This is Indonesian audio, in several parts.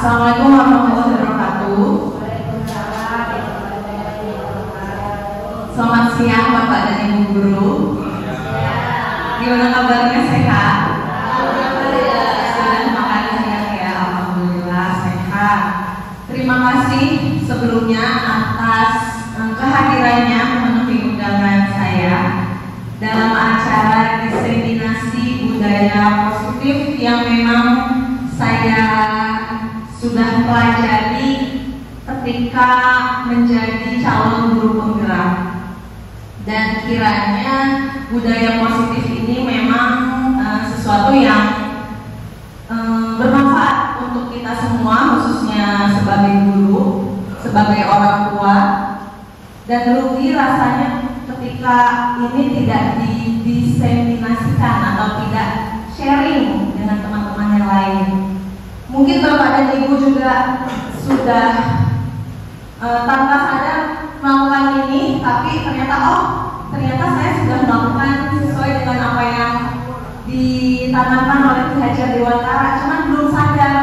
Assalamualaikum warahmatullahi wabarakatuh. Selamat siang Bapak dan Ibu Guru. Gimana kabarnya, sehat? Sudah makan siang ya, alhamdulillah sehat. Terima kasih sebelumnya atas kehadirannya memenuhi undangan saya dalam acara diseminasi budaya positif yang memang saya sudah pelajari ketika menjadi calon guru penggerak. Dan kiranya budaya positif ini memang sesuatu yang bermanfaat untuk kita semua, khususnya sebagai guru, sebagai orang tua. Dan rugi rasanya ketika ini tidak didiseminasikan atau tidak sharing dengan teman-teman yang lain. Mungkin Bapak dan Ibu juga sudah tanpa sadar melakukan ini, tapi ternyata saya sudah melakukan sesuai dengan apa yang ditanamkan oleh Ki Haji Dewantara, cuman belum sadar.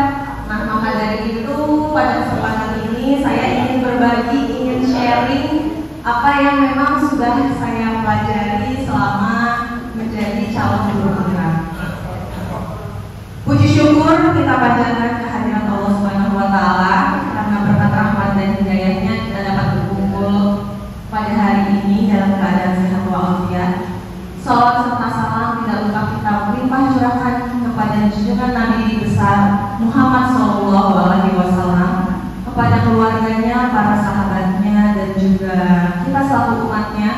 Nah, maka dari itu pada kesempatan ini saya ingin berbagi, ingin sharing apa yang memang sudah saya pelajari selama menjadi calon guru penggerak. Puji syukur kita panjatkan kehadiran Allah Subhanahu wa Ta'ala karena berkat rahmat dan hidayahnya kita dapat berkumpul pada hari ini dalam keadaan sehat walafiat. Salawat serta salam tidak lupa kita limpah curahkan kepada junjungan Nabi besar Muhammad SAW, kepada keluarganya, para sahabatnya, dan juga kita selaku umatnya.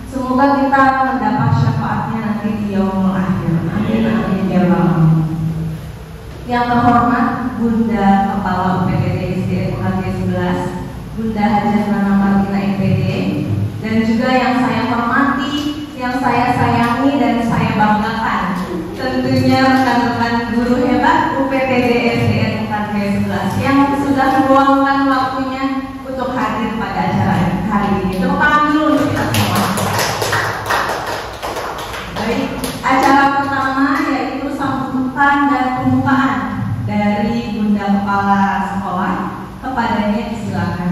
Semoga kita mendapat syafaatnya nanti di yaumul akhir. Amin amin ya rabbal. Yang terhormat Bunda Kepala UPPD SDN UKG 11, Bunda Hajah Nana Martina MPD, dan juga yang saya hormati, yang saya sayangi dan saya banggakan, tentunya rekan-rekan guru hebat UPPD SDN UKG 11 yang sudah meluangkan waktunya untuk hadir pada acara hari ini. Tepuk tangan dulu untuk kita semua. Baik, acara pertama yaitu sambutan dan pembukaan dari Bunda Kepala Sekolah. Kepadanya disilakan.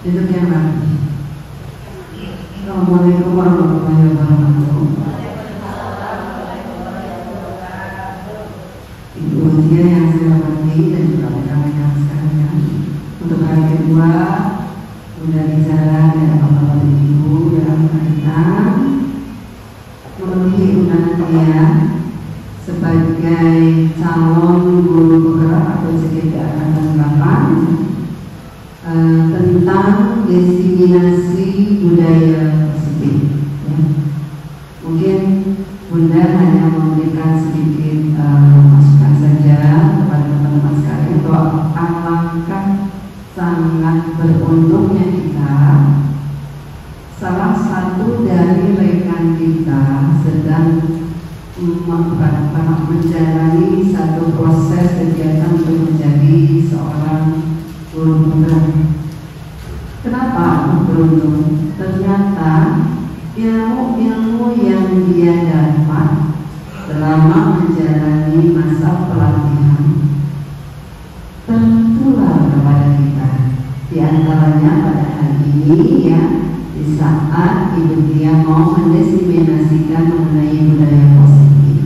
Duduk yang rapi. Assalamualaikum warahmatullahi wabarakatuh. Ibu usia yang saya hormati dan juga rekan-rekan sekalian, untuk hari kedua Bunda bicara dan Bapak Ibu dalam kaitan memenuhi undangan dia sebagai calon guru penggerak atau CGD Angkatan 8 tentang diseminasi budaya positif. Ya. Mungkin Bunda hanya memberikan sedikit masukan saja kepada teman-teman sekalian bahwa alangkah sangat beruntungnya kita, salah satu dari rekan kita sedang menjalani satu proses kegiatan untuk menjadi seorang guru penggerak. Kenapa beruntung? Ternyata ilmu-ilmu yang dia dapat selama menjalani masa pelatihan tertular kepada kita. Di antaranya pada hari ini ya, di saat ibu dia mau mendiseminasikan mengenai budaya positif.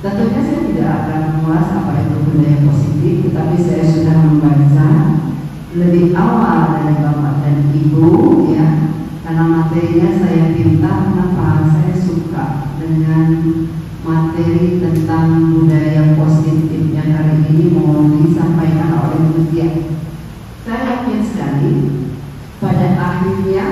Tentunya saya tidak akan mengulas apa itu budaya positif, tetapi saya sudah membaca lebih awal dari Bapak dan Ibu ya, karena materinya saya pinta. Kenapa saya suka dengan materi tentang budaya positif yang hari ini mau disampaikan oleh Budia. Saya yakin sekali pada akhirnya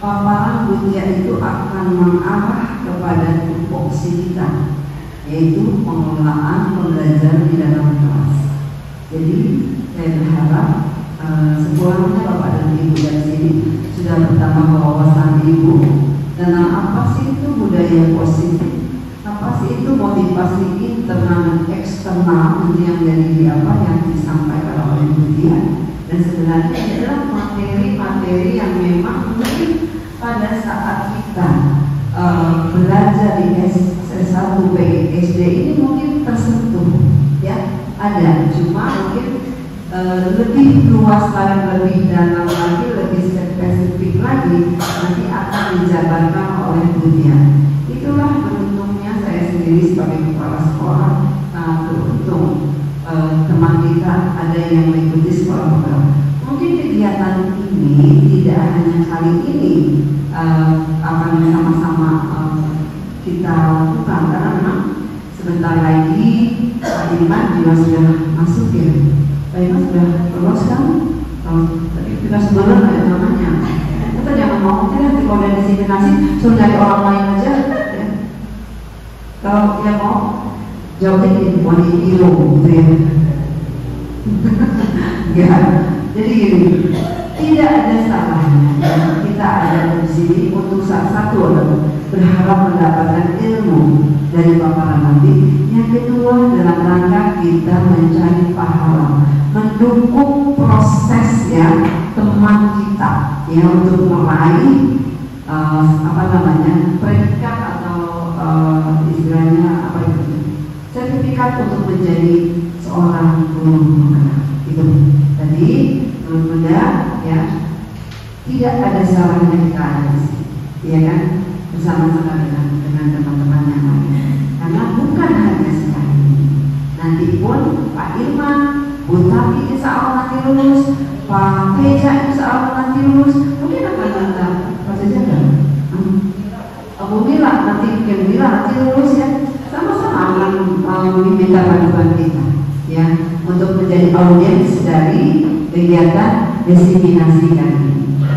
paparan Budia itu akan mengarah kepada tupoksi kita, yaitu pengelolaan pembelajaran di dalam kelas. Jadi saya berharap sepulangnya Bapak dan Ibu dari sini sudah bertambah wawasan Ibu tentang apa sih itu budaya positif, apa sih itu motivasi internal dan eksternal yang dari apa yang disampaikan oleh Budian, dan sebenarnya adalah materi-materi yang memang mungkin pada saat kita belajar di S1 SD ini mungkin tersentuh, ya ada, cuma mungkin lebih luas lagi, lebih dalam lagi, lebih spesifik lagi nanti akan dijabarkan oleh Budian. Itulah beruntungnya saya sendiri sebagai kepala sekolah, beruntung teman kita ada yang mengikuti sekolah program. Mungkin kegiatan ini tidak hanya kali ini akan sama-sama kita lakukan, karena memang sebentar lagi Pak Iman juga sudah masuk ya. Pak Iman sudah lolos kan? Tadi kita sebelum ada namanya. Kita jangan ngomong tidak kalau udah disimulasi suruh cari orang lain aja. Ya. Kalau dia mau jawabnya ini mau diilo gitu ya. Ya, jadi gini, tidak ada salahnya ya, kita ada di sini untuk satu adalah berharap mendapatkan ilmu dari paparan Nabi. Yang kedua dalam rangka kita mencari pahala, mendukung proses ya teman kita ya untuk meraih predikat atau istilahnya apa itu sertifikat untuk menjadi seorang guru penggerak itu. Tadi mudah ya, tidak ada salahnya kita ada di sini, ya kan, bersama-sama dengan teman-teman yang lain. Karena bukan hanya sekali ini, nanti pun Pak Irman, Bu Tati insya Allah nanti lulus, Pak Teja insya Allah nanti lulus, mungkin akan datang Pak Teja kan? Bu Mila nanti lulus ya, sama-sama akan meminta bantuan kita ya untuk menjadi audiens dari kegiatan diseminasi kami.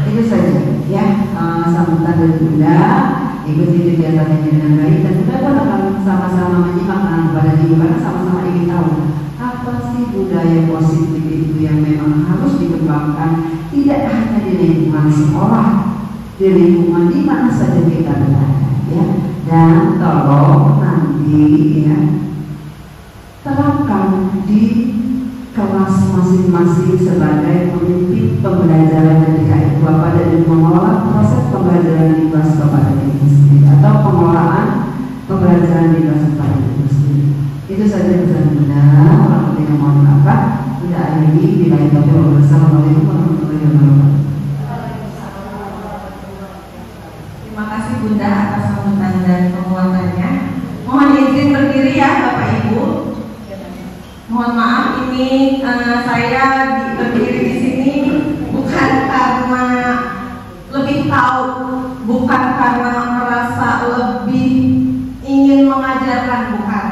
Itu saja ya, sambutan dari Bunda, ikuti kegiatannya dengan baik, dan kita pun akan sama-sama menyimak kepada Ibu karena sama-sama ingin tahu apa sih budaya positif itu yang memang harus dikembangkan, tidak hanya di lingkungan sekolah, di lingkungan di mana saja kita berada ya. Dan tolong nanti ya terapkan di kelas masing-masing sebagai pemimpin pembelajaran ketika itu apa, dan mengelola proses pembelajaran di kelas kepada diri sendiri atau pengelolaan pembelajaran di kelas kepada diri sendiri. Itu saja pesan Bunda. Orang yang mohon maaf, tidak ada lagi bila itu. Wassalamualaikum warahmatullahi wabarakatuh. Terima kasih Bunda atas sambutan dan penguatannya. Mohon izin berdiri ya Bapak Ibu. Mohon maaf, ini saya berdiri di sini bukan karena lebih tahu, bukan karena merasa lebih ingin mengajarkan, bukan.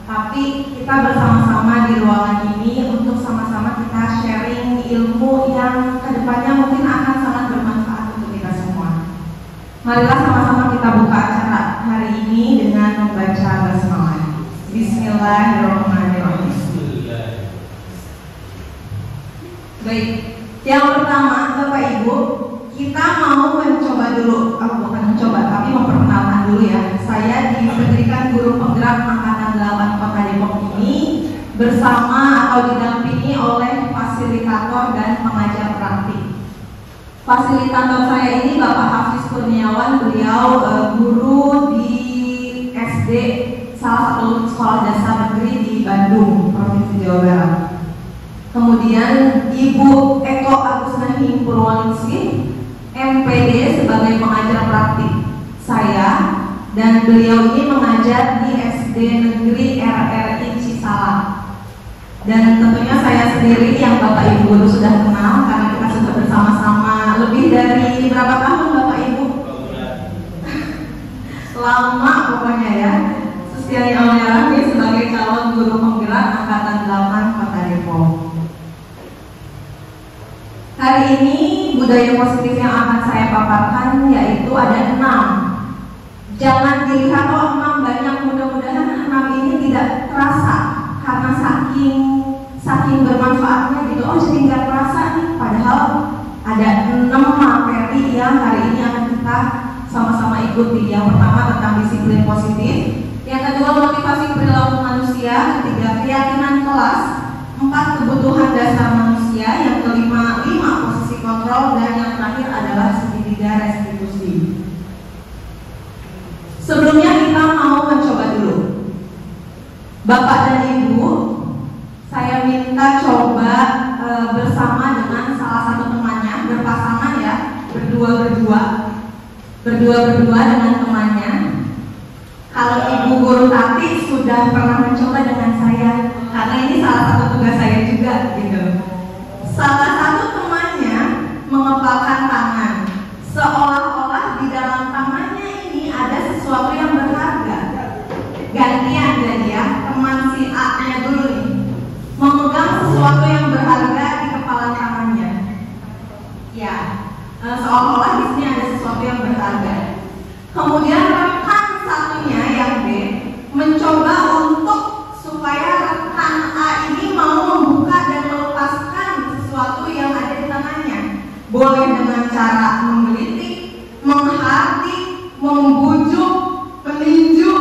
Tapi kita bersama-sama di ruangan ini untuk sama-sama kita sharing ilmu yang kedepannya mungkin akan sangat bermanfaat untuk kita semua. Marilah sama-sama kita buka acara hari ini dengan membaca basmalah. Bismillahirrahmanirrahim. Baik, yang pertama Bapak Ibu, kita mau mencoba dulu, bukan mencoba, tapi memperkenalkan dulu ya. Saya diberikan guru penggerak Angkatan 8 Kota Depok ini bersama atau didampingi oleh fasilitator dan pengajar praktik. Fasilitator saya ini Bapak Hafiz Kurniawan, beliau guru di SD salah satu sekolah dasar negeri di Bandung, Provinsi Jawa Barat. Kemudian Ibu Eko Agusnahing Purwaningsih, MPD sebagai pengajar praktik saya, dan beliau ini mengajar di SD Negeri RRI Cisalak. Dan tentunya saya sendiri yang Bapak Ibu guru sudah kenal karena kita sudah bersama-sama lebih dari berapa tahun Bapak Ibu? Lama pokoknya ya. Sustiani Auliarahmi sebagai calon guru penggerak Angkatan 8 Kota Depok. Hari ini budaya positif yang akan saya paparkan yaitu ada 6. Jangan dilihat oh 6 banyak, mudah-mudahan 6 ini tidak terasa karena saking bermanfaatnya gitu. Oh jadi nggak terasa nih, padahal ada 6 materi yang hari ini akan kita sama-sama ikuti. Yang pertama tentang disiplin positif, Yang kedua, motivasi perilaku manusia. Ketiga, keyakinan kelas. 4, kebutuhan dasar manusia. Yang kelima, 5, posisi kontrol. Dan yang terakhir adalah segitiga restitusi. Sebelumnya kita mau mencoba dulu. Bapak dan Ibu, saya minta coba bersama dengan salah satu temannya, berpasangan ya, berdua dengan temannya. Kalau Ibu Guru Tati sudah pernah mencoba dengan saya, karena ini salah satu tugas saya juga gitu. Salah satu temannya mengepalkan tangan, seolah-olah di dalam tangannya ini ada sesuatu yang berharga. Gantian jadi ya, teman si A-nya dulu nih memegang sesuatu yang berharga di kepala tangannya. Ya, seolah-olah di sini ada sesuatu yang berharga. Kemudian rekan satunya yang B mencoba untuk supaya rekan A ini mau membuka dan melepaskan sesuatu yang ada di tangannya. Boleh dengan cara menggelitik, menghati, membujuk, meninju,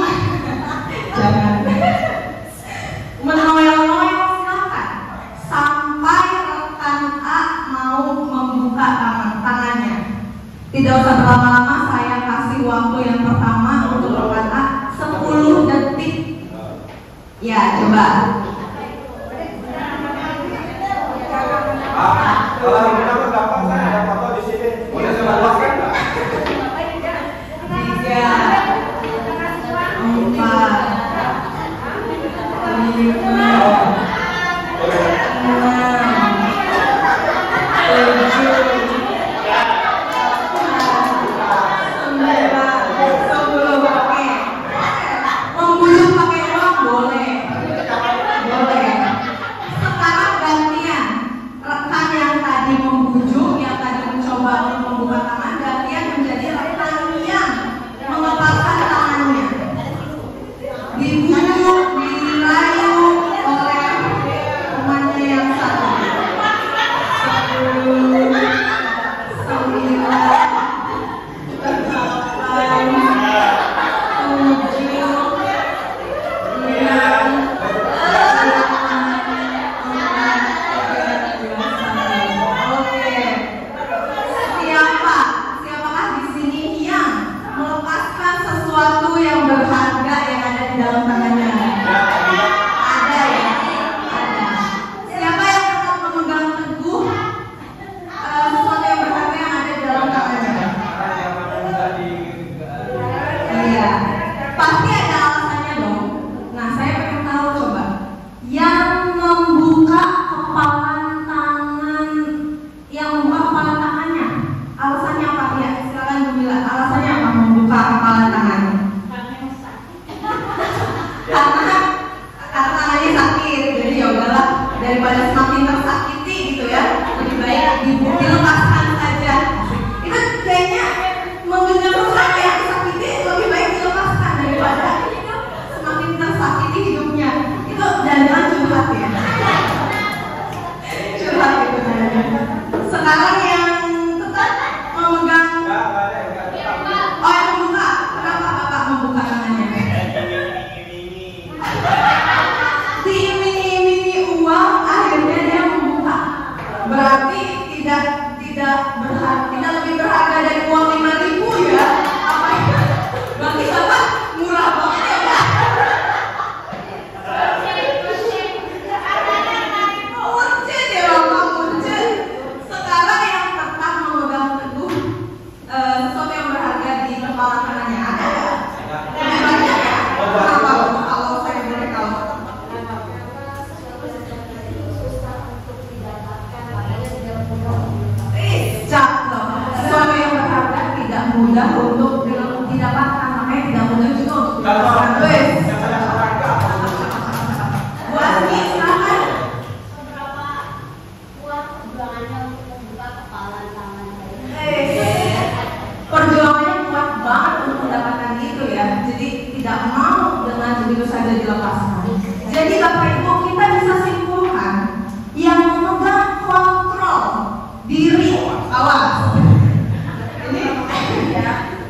jangan menoel-noel, silakan sampai rekan A mau membuka tangannya. Tidak usah berlama-lama, saya kasih waktu yang pertama untuk rekan A 10 detik. Ya, coba. Kalau ini aku dapat, saya ada foto di sini. Boleh saya lepaskan nggak?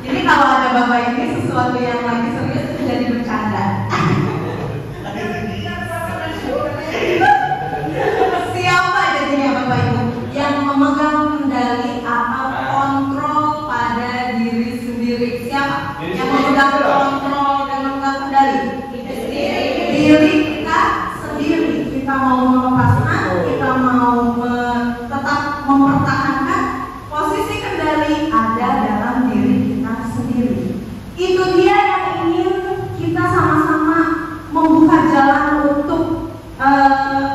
'Ini kalau ada bapak ini sesuatu yang lagi serius jadi bercanda. mau melepaskan, kita mau tetap mempertahankan, posisi kendali ada dalam diri kita sendiri. Itu dia yang ingin kita sama-sama membuka jalan untuk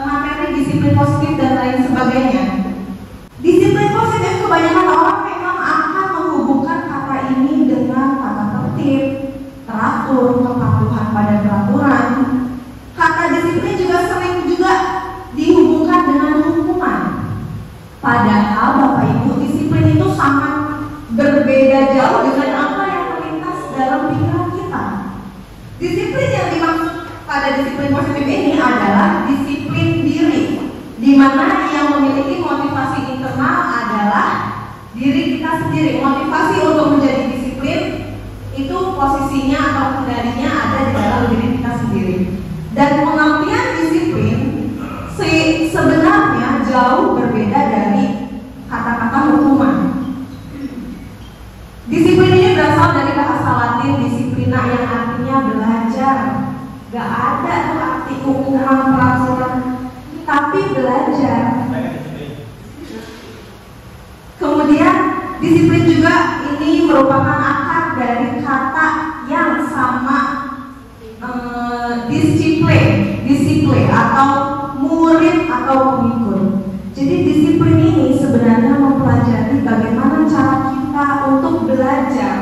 materi disiplin positif dan lain sebagainya. Disiplin positif kebanyakan orang memang akan menghubungkan kata ini dengan kata tertib, teratur, kepatuhan pada peraturan. Kata disiplin juga sering dihubungkan dengan hukuman. Padahal Bapak Ibu, disiplin itu sangat berbeda jauh dengan apa yang melintas dalam pikiran kita. Disiplin yang dimaksud pada disiplin positif ini adalah disiplin diri, di mana yang memiliki motivasi internal adalah diri kita sendiri. Motivasi untuk menjadi disiplin itu posisinya atau kendalinya ada di dalam diri kita sendiri. Dan pengertian disiplin sebenarnya jauh berbeda dari kata-kata hukuman. Disiplin ini berasal dari bahasa Latin disiplina yang artinya belajar. Gak ada tuh arti hukuman peraturan, tapi belajar. Kemudian disiplin juga ini merupakan akar dari kata yang sama, disiplin atau murid atau pengikut. Jadi disiplin ini sebenarnya mempelajari bagaimana cara kita untuk belajar.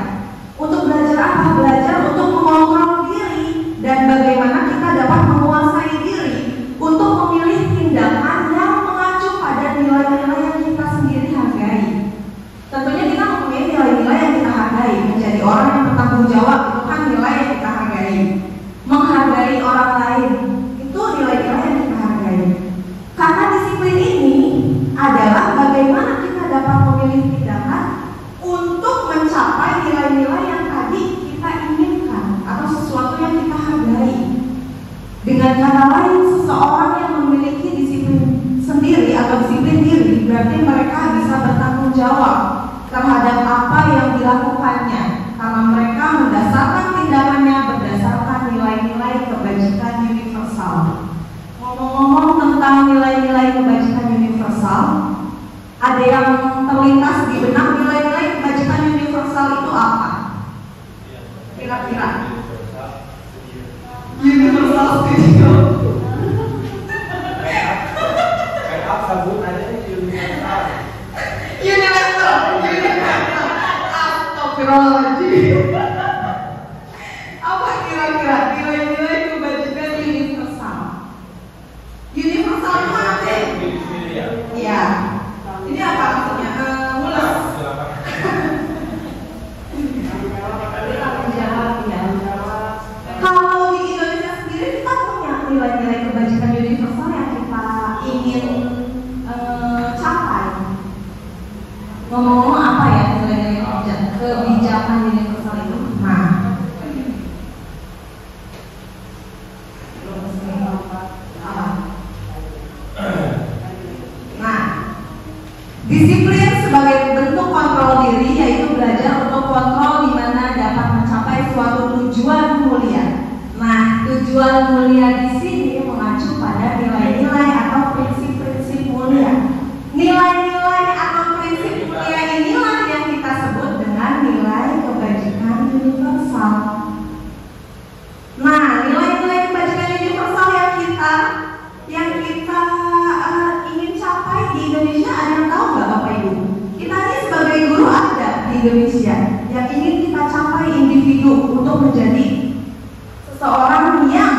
Untuk belajar apa? Belajar untuk mengontrol diri dan bagaimana kita dapat menguasai diri untuk memilih tindakan yang mengacu pada nilai-nilai yang kita sendiri hargai. Tentunya kita mempunyai nilai-nilai yang kita hargai. Menjadi orang yang bertanggung jawab itu kan nilai yang kita hargai. Menghargai orang lain itu nilai-nilai yang kita hargai. Karena disiplin ini adalah bagaimana kita dapat memilih tindakan untuk mencapai nilai-nilai yang tadi kita inginkan atau sesuatu yang kita hargai. Dengan kata lain, seseorang yang memiliki disiplin sendiri atau disiplin diri berarti mereka bisa bertanggung jawab terhadap apa yang dilakukannya, karena mereka mendasarkan tindakannya berdasarkan nilai-nilai kebajikan universal. Ngomong-ngomong tentang nilai-nilai kebajikan universal, ada yang terlintas di benak nilai-nilai kebajikan universal itu apa? Kira-kira? Universal studio. Universal. Astagfirullahaladzim. Apa kira-kira nilai-nilai kebajikan universal? Universal itu apa? Iya. Ini apa maksudnya? Mulai. Kalau di Indonesia sendiri kita punya nilai-nilai kebajikan universal yang kita ingin capai. Ngomong-ngomong apa ya nilai-nilai kebijakan universal itu? Disiplin sebagai bentuk kontrol diri yaitu belajar untuk kontrol di mana dapat mencapai suatu tujuan mulia. Nah, tujuan mulia di sini mengacu pada nilai-nilai atau prinsip-prinsip mulia. Nilai-nilai atau prinsip mulia inilah yang kita sebut dengan nilai kebajikan universal. Nah, nilai-nilai kebajikan universal yang kita ingin capai di Indonesia, ada yang tahu nggak Bapak Ibu? Kita ini sebagai guru ada di Indonesia yang ingin kita capai individu untuk menjadi seseorang yang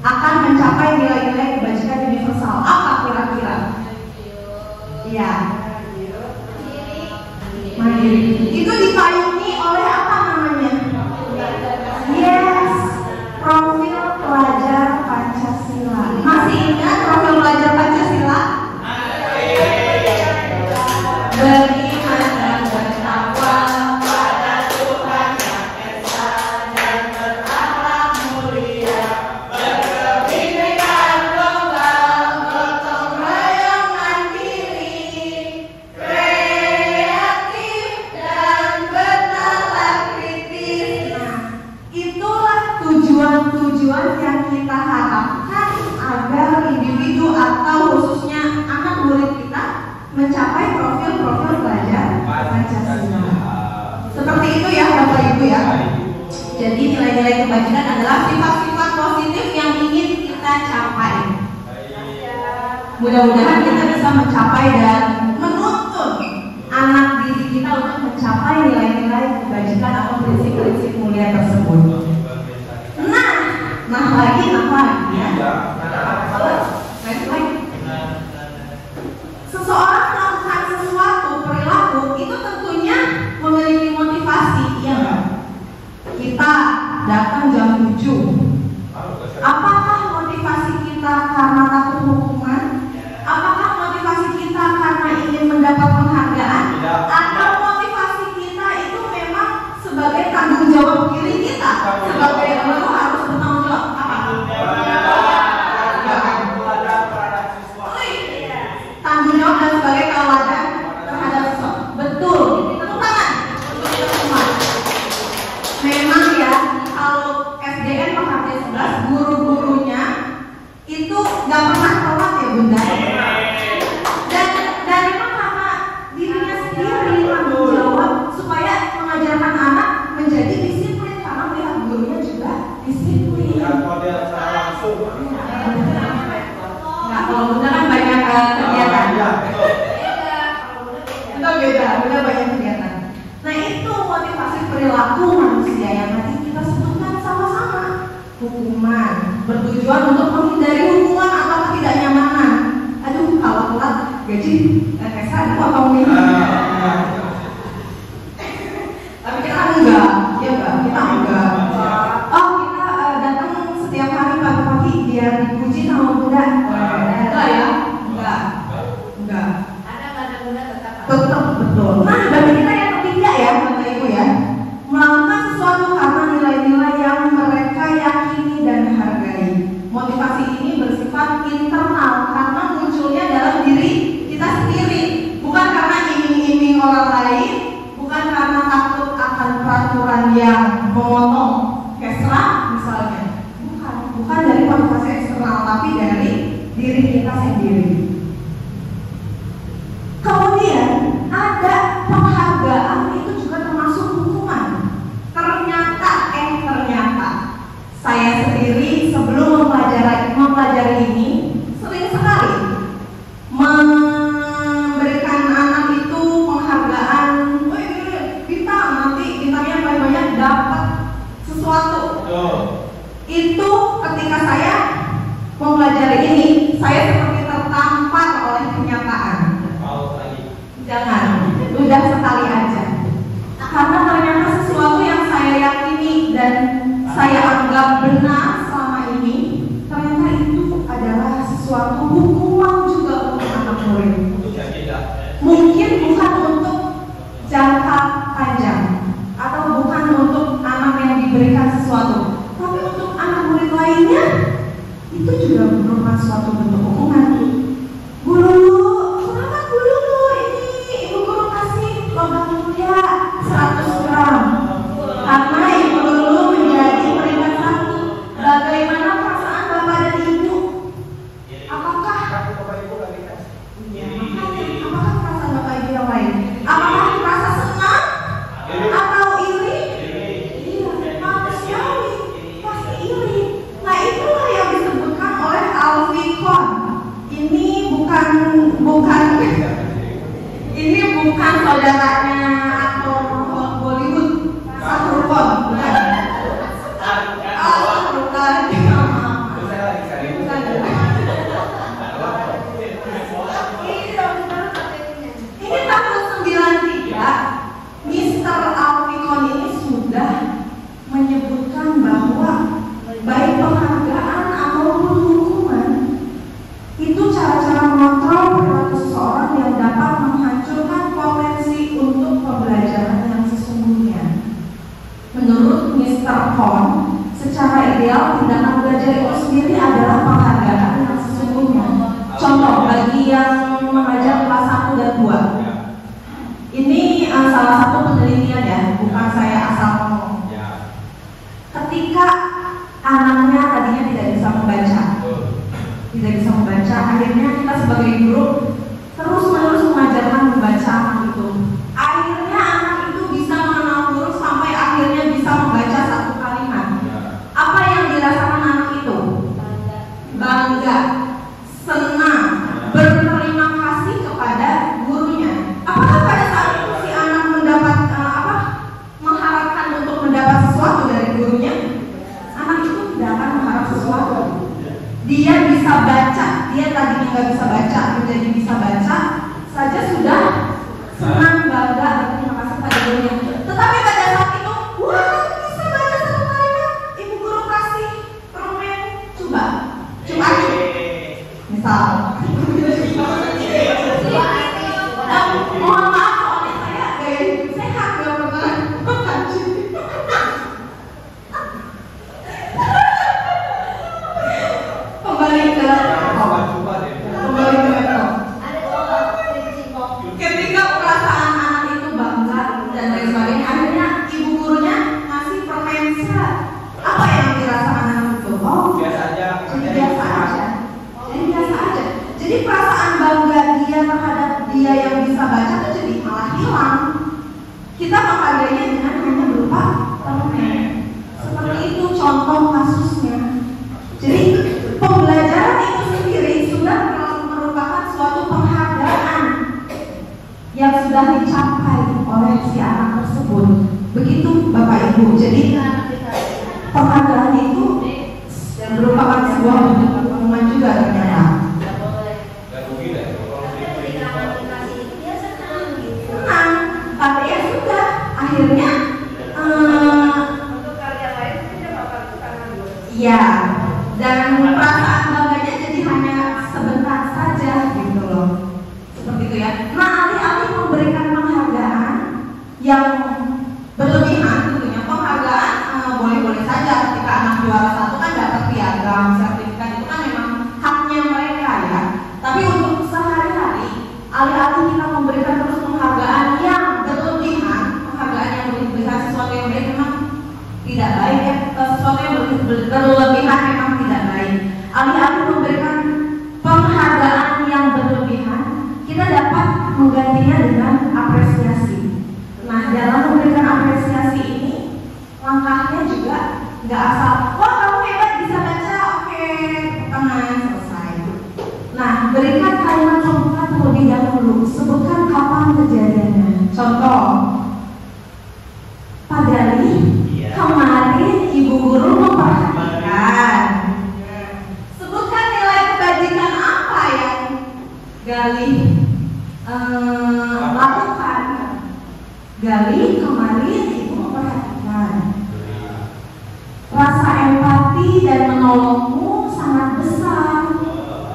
akan mencapai nilai-nilai kebajikan universal. Apa kira-kira? Iya. Mandiri. Itu dipayungi oleh apa namanya? Yes, profil pelajar Pancasila. Masih ingat profil pelajar Pancasila? Beriman dan bertakwa pada Tuhan Yang Esa dan berakhlak mulia, berkebinekaan global, gotong royong mandiri, kebajikan adalah sifat-sifat positif yang ingin kita capai. Mudah-mudahan kita bisa mencapai dan menuntun anak didik kita untuk mencapai nilai-nilai kebajikan atau prinsip-prinsip mulia tersebut. Nah lagi apa ya? Seseorang melakukan sesuatu perilaku itu tentunya memiliki motivasi, ya nggak? Kita datang jam 7. Apakah motivasi kita karena takut hukuman? Apakah motivasi kita karena ingin mendapat penghargaan? Atau motivasi kita itu memang sebagai tanggung jawab diri kita? Sebagai orang harus bertanggung jawab. Apa? Tanggung jawab dan sebagai teladan terhadap siswa. Betul. Tepuk tangan untuk kita semua. Memang ya, kalau SDN Pekarti 11 guru-gurunya itu nggak pernah telat ya Bunda. Dan memang karena dirinya sendiri tanggung jawab supaya mengajarkan anak menjadi disiplin karena melihat gurunya juga disiplin. Nah, kalau Bunda kan banyak kegiatan. Itu beda, Bunda banyak kegiatan. Nah itu motivasi perilaku manusia yang tadi kita sebutkan sama-sama. Hukuman bertujuan untuk menghindari hukuman atau ketidaknyamanan. Aduh, kalau telat gaji kesan potong nih. Tapi kita enggak, ya enggak, kita enggak. Oh, kita datang setiap hari pagi-pagi biar dipuji sama Bunda. Enggak ya? Enggak. Ada Bunda tetap. Betul. Nah, bagi kita yang ketiga ya, Bapak Ibu ya, melakukan sesuatu karena nilai-nilai yang mereka yakini dan hargai. Motivasi ini bersifat internal karena munculnya dalam diri kita sendiri, bukan karena iming-iming orang lain, bukan karena takut akan peraturan yang memotong kesra misalnya. Bukan dari motivasi eksternal, tapi dari diri kita sendiri. Kemudian ada penghargaan, itu juga termasuk hukuman. Ternyata saya sendiri sebelum mempelajari ini sering sekali memberikan anak itu penghargaan. Kita nanti bintangnya banyak-banyak dapat sesuatu. Itu ketika saya mempelajari ini, saya seperti tertampar oleh kenyataan. Jangan, udah sekali aja. Karena ternyata sesuatu yang saya yakini dan saya anggap benar selama ini, ternyata itu adalah sesuatu hukuman juga untuk anak murid. Mungkin bukan untuk jangka panjang atau bukan untuk anak yang diberikan sesuatu, tapi untuk anak murid lainnya itu juga merupakan suatu bentuk hukuman. Kenapa guru ini ibu guru kasih logam mulia 100 gram? Karena ibu guru menjadi peringkat 1. Bagaimana perasaan bapak dan ibu? Apakah perasaan bapak ibu yang lain? Apakah merasa senang atau iri? Iya, manusiawi, pasti iri. Nah itulah yang disebutkan oleh Alfikon. Ini bukan saudaranya atau Bollywood Sahrukon, bukan. Bukan. Ini tahun 93, Mr. Alfikon ini sudah menyebutkan bahwa baik penghargaan ataupun hukuman itu cara-cara mengontrol perilaku seseorang yang dapat menghancurkan potensi untuk pembelajaran yang sesungguhnya. Menurut Mr. Kohn, secara ideal tindakan belajar itu sendiri adalah penghargaan yang sesungguhnya. Contoh bagi yang mengajar kelas 1 dan 2. Ini salah satu penelitian ya, bukan saya asal ngomong. Ketika anaknya tadinya tidak bisa membaca, akhirnya kita sebagai guru terus-menerus mengajarkan membaca anak itu. Akhirnya anak itu bisa mengenal huruf sampai akhirnya bisa membaca satu kalimat. dia bisa baca, dia tadinya nggak bisa baca menjadi bisa baca saja sudah senang, bangga, terima kasih pada gurunya. Tetapi pada saat itu, wah bisa baca satu kalimat, ibu guru kasih permen, coba misal mohon maaf soalnya saya gaya hidup sehat, gak pernah mengkaji. Kembali ke ketika perasaan anak itu bangga dan lain sebagainya, akhirnya ibu gurunya ngasih permen serat. Apa yang dirasakan anak itu? Oh, biasa aja. Biasa aja. Jadi biasa aja. Jadi perasaan bangga dia terhadap dia yang bisa baca itu jadi malah hilang. Kita menghargainya dengan hanya berupa permen. Seperti itu contoh kasusnya. Jadi pembelajaran itu sendiri sudah merupakan suatu penghargaan yang sudah dicapai oleh si anak tersebut. Begitu Bapak Ibu. Jadi penghargaan itu merupakan sebuah bentuk dukungan juga ternyata. Senang, tapi ya sudah. Akhirnya, iya. Dan perasaan bangganya jadi hanya sebentar saja gitu loh. Seperti itu ya. Nah, alih-alih memberikan penghargaan yang berlebihan tentunya, penghargaan boleh-boleh saja ketika anak juara satu kan dapat piagam, sertifikat, itu kan memang haknya mereka ya. Tapi untuk sehari-hari, alih-alih kita memberikan terus penghargaan yang berlebihan, penghargaan yang berlebihan, sesuatu yang memang tidak baik ya, sesuatu yang berlebihan memang tidak baik. Alih-alih memberikan penghargaan yang berlebihan, kita dapat menggantinya dengan apresiasi. Nah, dalam memberikan apresiasi ini, langkahnya juga nggak asal, wah kamu hebat bisa baca, oke, tangan selesai. Nah, berikan kalimat pembuka terlebih dahulu, sebutkan kapan kejadiannya. Contoh, Pak Gali, kemarin ibu guru memperhatikan. Sebutkan nilai kebajikan apa yang Gali lakukan. Gali, kemarin ibu memperhatikan. Rasa empati dan menolongmu sangat besar.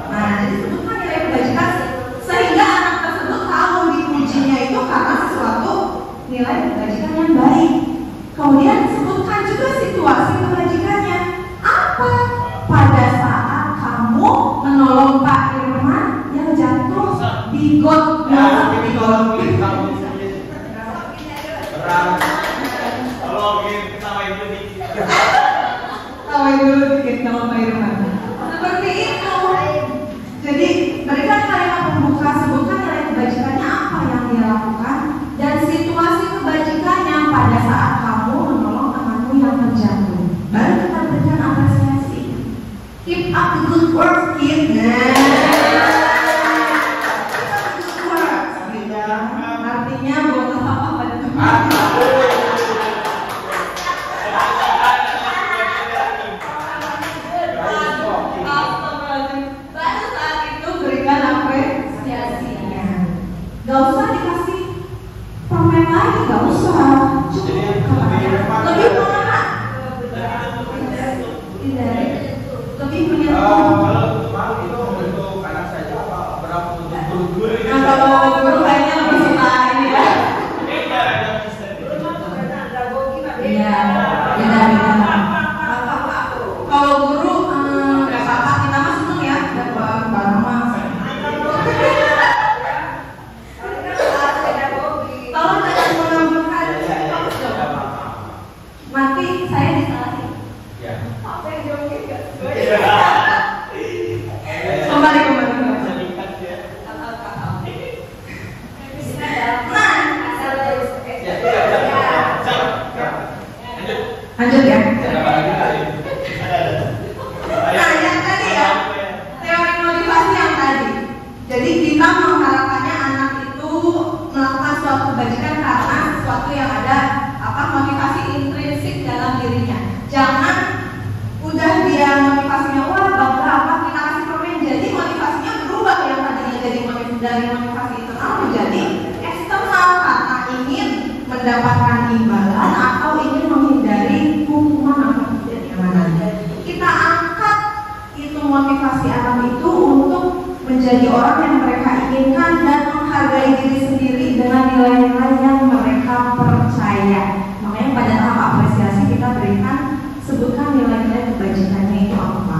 Nah, jadi sebutkan nilai kebajikan sehingga anak tersebut tahu dipujinya itu karena sesuatu nilai kebajikan yang baik. Kemudian sebutkan juga situasi kebajikannya. Apa? Pada saat kamu menolong Pak Irman yang jatuh di got. Tawain dulu dikit sama Pak Irman. Seperti itu. Jadi berikan kalimat pembuka, sebutkan nilai kebajikannya apa yang dia lakukan dan situasi kebajikannya pada saat kamu menolong temanmu yang terjatuh. Baru kita berikan apresiasi. Keep up the good work, kid. Artinya buat apa pada teman. Baru saat itu berikan apresiasinya. Gak usah dikasih permen lagi, gak usah. Lebih mengena. Lebih menyentuh. Nah, kalau guru kayaknya lebih suka ini ya. Iya, beda-beda. Kalau guru nggak apa-apa, kita mah seneng ya dapat barang mas. Kalau tidak menambahkan, mendapatkan imbalan atau ingin menghindari hukuman atau ketidaknyamanan. Kita angkat itu motivasi anak itu untuk menjadi orang yang mereka inginkan dan menghargai diri sendiri dengan nilai-nilai yang mereka percaya. Makanya pada tahap apresiasi kita berikan, sebutkan nilai-nilai kebajikannya itu apa.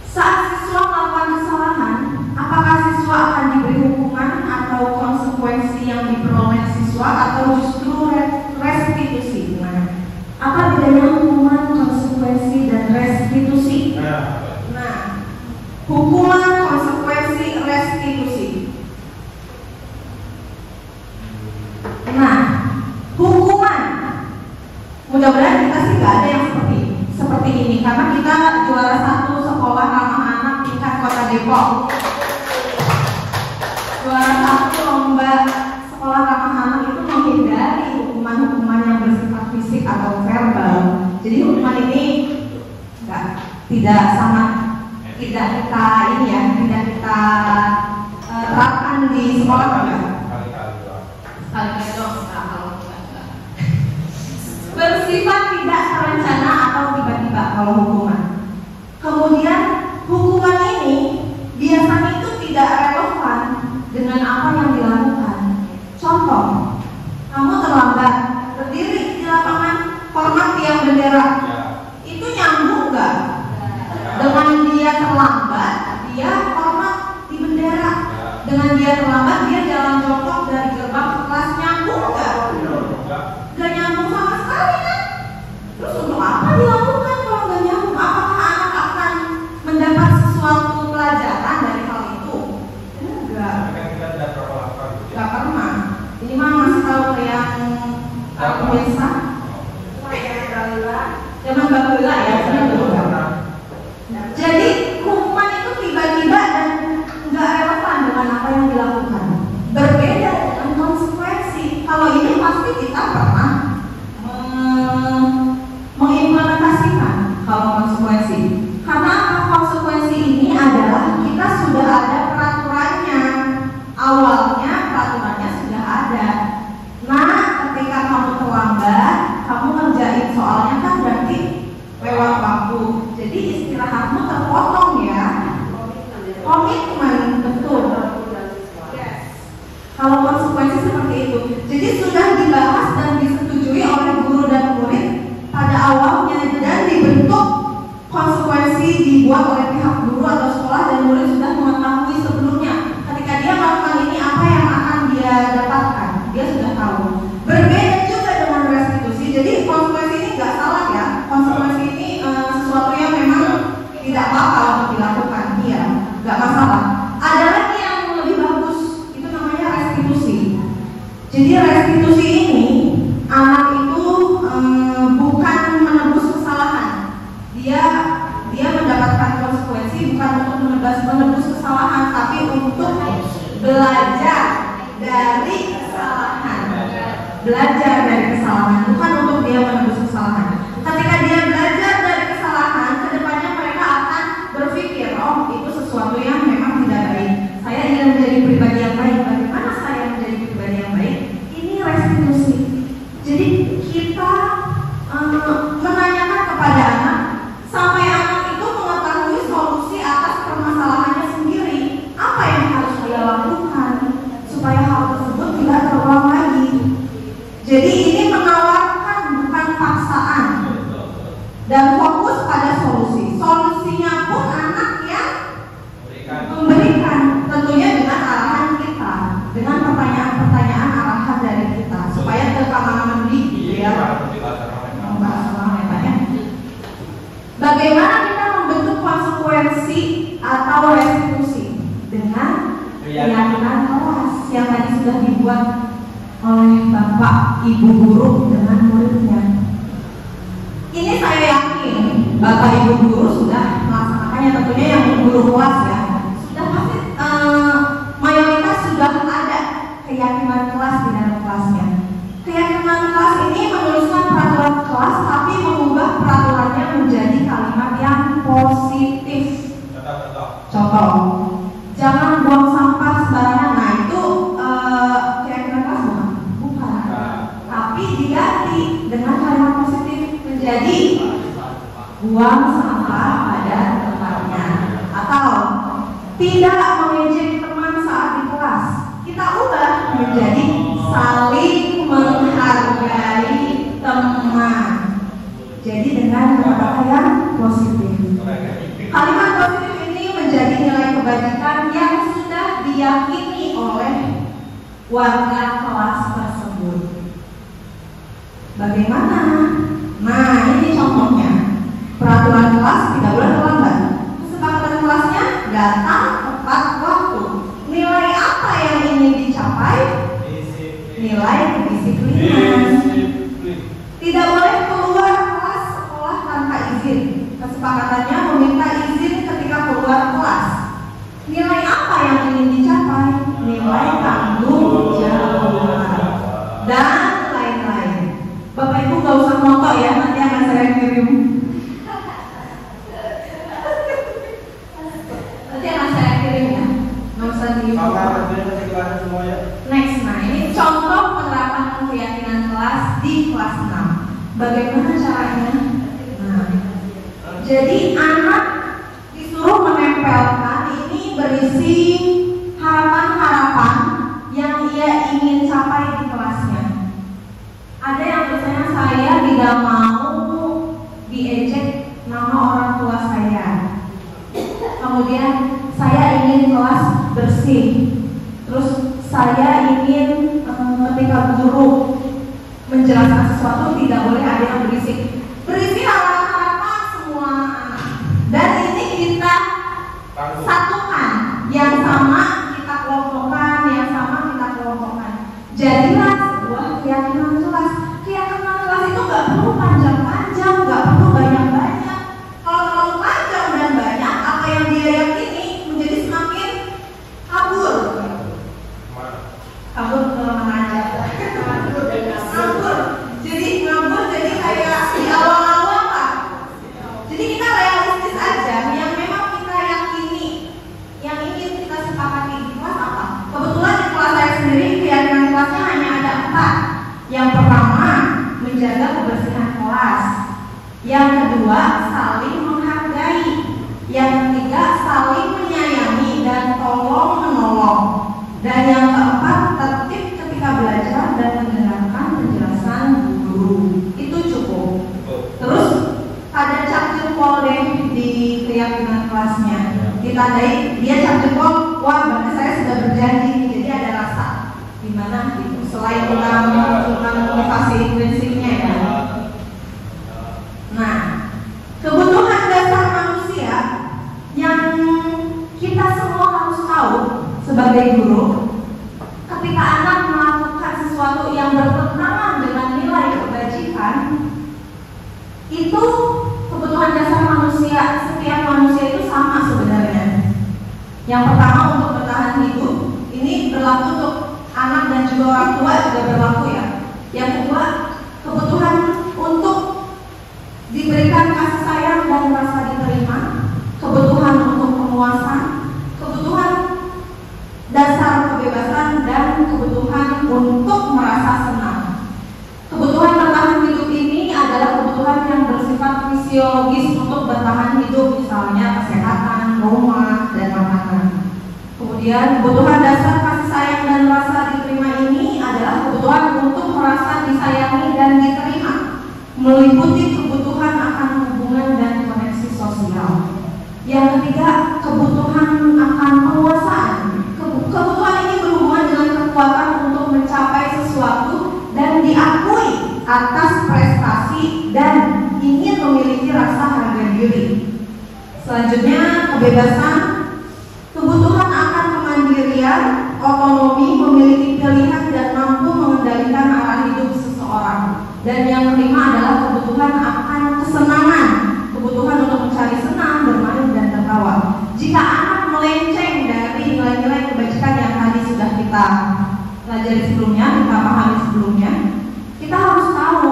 Saat siswa melakukan kesalahan, apakah siswa akan diberi hukuman atau konsekuensi yang diperoleh siswa atau justru restitusi? Apa bedanya hukuman, konsekuensi, dan restitusi? Nah, hukuman, konsekuensi, restitusi. Nah, hukuman, mudah-mudahan kita sih nggak ada yang seperti ini karena kita juara 1 sekolah ramah anak tingkat Kota Depok, juara 1 lomba sekolah ramah anak itu menghindari hukuman-hukuman yang bersifat fisik atau verbal. Jadi hukuman ini tidak kita terapkan di sekolah enggak. Sekali-kali doang kalau enggak. Bersifat tidak terencana atau tiba-tiba kalau hukuman. Kemudian hukuman ini biasanya itu tidak relevan dengan apa yang dilakukan. Contoh, kamu terlambat berdiri di lapangan hormat tiang bendera, itu nyambung nggak? Dengan dia terlambat, dia hormat di bendera. Dengan dia terlambat, dia jalan jongkok dari gerbang ke kelas, nyambung nggak? Nggak nyambung sama sekali kan? Terus untuk apa dilakukan kalau nggak nyambung? Apakah anak akan mendapat sesuatu pelajaran dari hal itu? Enggak. Nggak pernah. Ini mah masih tahu yang pemirsa. Zaman Babila ya. Jadi hukuman itu tiba-tiba dan nggak relevan dengan apa yang dilakukan. Berbeda dengan konsekuensi. Kalau ini pasti kita pernah mengimplementasikan kalau konsekuensi. Karena konsekuensi ini adalah kita sudah ada peraturannya. Awalnya peraturannya sudah ada. Nah, ketika kamu terlambat, kamu ngerjain soalnya kan berarti lewat waktu. Jadi istirahatmu terpotong ya. Komitmen, betul. Yes. Kalau konsekuensi seperti itu. Jadi sudah dibahas dan disetujui oleh guru dan murid pada awalnya dan dibentuk konsekuensi dibuat oleh pihak guru atau sekolah dan murid sudah mengetahui sebelumnya. Ketika dia melakukan ini apa yang akan dia dapatkan, dia sudah tahu. Berbeda juga dengan restitusi. Jadi konsekuensi ini nggak salah ya. Konsekuensi ini sesuatu yang memang tidak apa-apa untuk dilakukan, iya, nggak masalah. Ada lagi yang lebih bagus, itu namanya restitusi. Jadi restitusi ini anak itu bukan menebus kesalahan, dia mendapatkan konsekuensi bukan untuk menebus kesalahan, tapi untuk belajar dari kesalahan. Belajar dari kesalahan, bukan untuk dia menebus kesalahan. Ketika dia belajar dari kesalahan, kedepannya mereka akan berpikir, oh itu sesuatu yang memang tidak baik. Saya ingin menjadi pribadi yang baik. Bagaimana saya menjadi pribadi yang baik? Ini restitusi. Jadi kita menanyakan kepada anak sampai anak itu mengetahui solusi atas permasalahannya sendiri. Apa yang harus dia lakukan supaya hal tersebut tidak terulang lagi. Jadi ini menawarkan bukan paksaan dan fokus pada solusi. Solusinya pun anak yang memberikan, tentunya dengan arahan kita, dengan pertanyaan-pertanyaan arahan dari kita supaya terkamar mandi ya. Bagaimana kita membentuk konsekuensi atau restitusi dengan keyakinan kelas yang tadi sudah dibuat oleh Bapak Ibu guru dengan muridnya. Ini saya yakin Bapak Ibu guru sudah melaksanakannya, tentunya yang guru kelas ya. Sudah pasti mayoritas sudah ada keyakinan kelas di dalam kelasnya. Keyakinan kelas ini menuliskan peraturan kelas tapi mengubah peraturannya menjadi kalimat yang positif. Contoh, jangan buang sampah sembarangan. Nah itu keyakinan sampah pada tempatnya. Atau tidak mengejek teman saat di kelas. Kita ubah menjadi saling menghargai teman. Jadi dengan kata-kata yang positif. Kalimat positif ini menjadi nilai kebajikan yang sudah diyakini oleh warga kelas tersebut. Bagaimana? Nah, ini contohnya. Peraturan kelas tidak boleh terlambat. Kesepakatan kelasnya datang tepat waktu. Nilai apa yang ingin dicapai? Nilai kedisiplinan. Tidak boleh keluar kelas sekolah tanpa izin. Kesepakatannya meminta izin ketika keluar kelas. Nilai apa yang ingin dicapai? Nilai tanggung jawab dan lain-lain. Bapak Ibu gak usah moto ya, nanti akan saya kirim. Nanti akan saya kirim ya. Nggak usah di. Next, nah ini contoh penerapan keyakinan kelas di kelas 6. Bagaimana caranya? Nah, jadi anak disuruh menempelkan ini berisi harapan-harapan yang ia ingin capai di kelasnya. Ada yang misalnya saya tidak mau diejek nama orang tua saya. Kemudian saya ingin kelas bersih. Terus saya ingin ketika guru menjelaskan sesuatu tidak boleh ada yang berisik. Berisi harapan semua anak. Dan ini kita satukan, yang sama kita kelompokkan, yang sama kita kelompokkan. Jadilah sebuah keyakinan kelas. Keyakinan kelas itu nggak perlu panjang-panjang, nggak perlu banyak-banyak. Kalau terlalu panjang dan banyak, apa yang dia yakini menjadi semakin kabur. Kabur ke mana aja? Ngabur. Jadi ngabur jadi kayak di awal-awal lah. Jadi kita realistis aja. Yang memang kita yakini, yang ingin kita sepakati di kelas apa? Kebetulan di kelas saya sendiri keyakinan kelasnya hanya ada 4. Yang pertama, menjaga kebersihan kelas. Yang kedua, saling menghargai. Yang ketiga, saling menyayangi dan tolong menolong. Dan yang keempat, tertib ketika belajar dan mendengarkan penjelasan guru. Itu cukup. Terus ada cap jempol deh di keyakinan kelasnya. Ditandai dia cap jempol, wah berarti saya sudah berjanji. Jadi ada rasa gimana gitu. Selain tentang motivasi prinsipnya ya. Nah, kebutuhan dasar manusia yang kita semua harus tahu sebagai guru, ketika anak melakukan sesuatu yang bertentangan dengan nilai kebajikan, itu kebutuhan dasar manusia, setiap manusia itu sama sebenarnya. Yang pertama untuk bertahan hidup, ini berlaku untuk anak dan juga orang tua juga berlaku ya. Yang kedua, kebutuhan untuk diberikan kasih sayang dan merasa diterima, kebutuhan untuk kepuasan, kebutuhan dasar kebebasan dan kebutuhan untuk merasa senang. Kebutuhan bertahan hidup ini adalah kebutuhan yang bersifat fisiologis untuk bertahan hidup, misalnya kesehatan, rumah, dan makanan. Kemudian kebutuhan dasar kasih sayang dan merasa diterima ini adalah kebutuhan untuk merasa disayangi dan diterima, meliputi kebutuhan akan hubungan dan koneksi sosial. Yang ketiga, kebutuhan akan penguasaan. Kebutuhan ini berhubungan dengan kekuatan untuk mencapai sesuatu dan diakui atas prestasi dan ingin memiliki rasa harga diri. Selanjutnya, kebebasan, kebutuhan akan kemandirian, otonomi, memiliki pilihan dan mampu mengendalikan arah hidup seseorang. Dan yang kelima adalah kebutuhan akan kesenangan, kebutuhan untuk mencari senang, bermain dan tertawa. Jika anak melenceng dari nilai-nilai kebajikan yang tadi sudah kita pelajari sebelumnya, kita pahami sebelumnya, kita harus tahu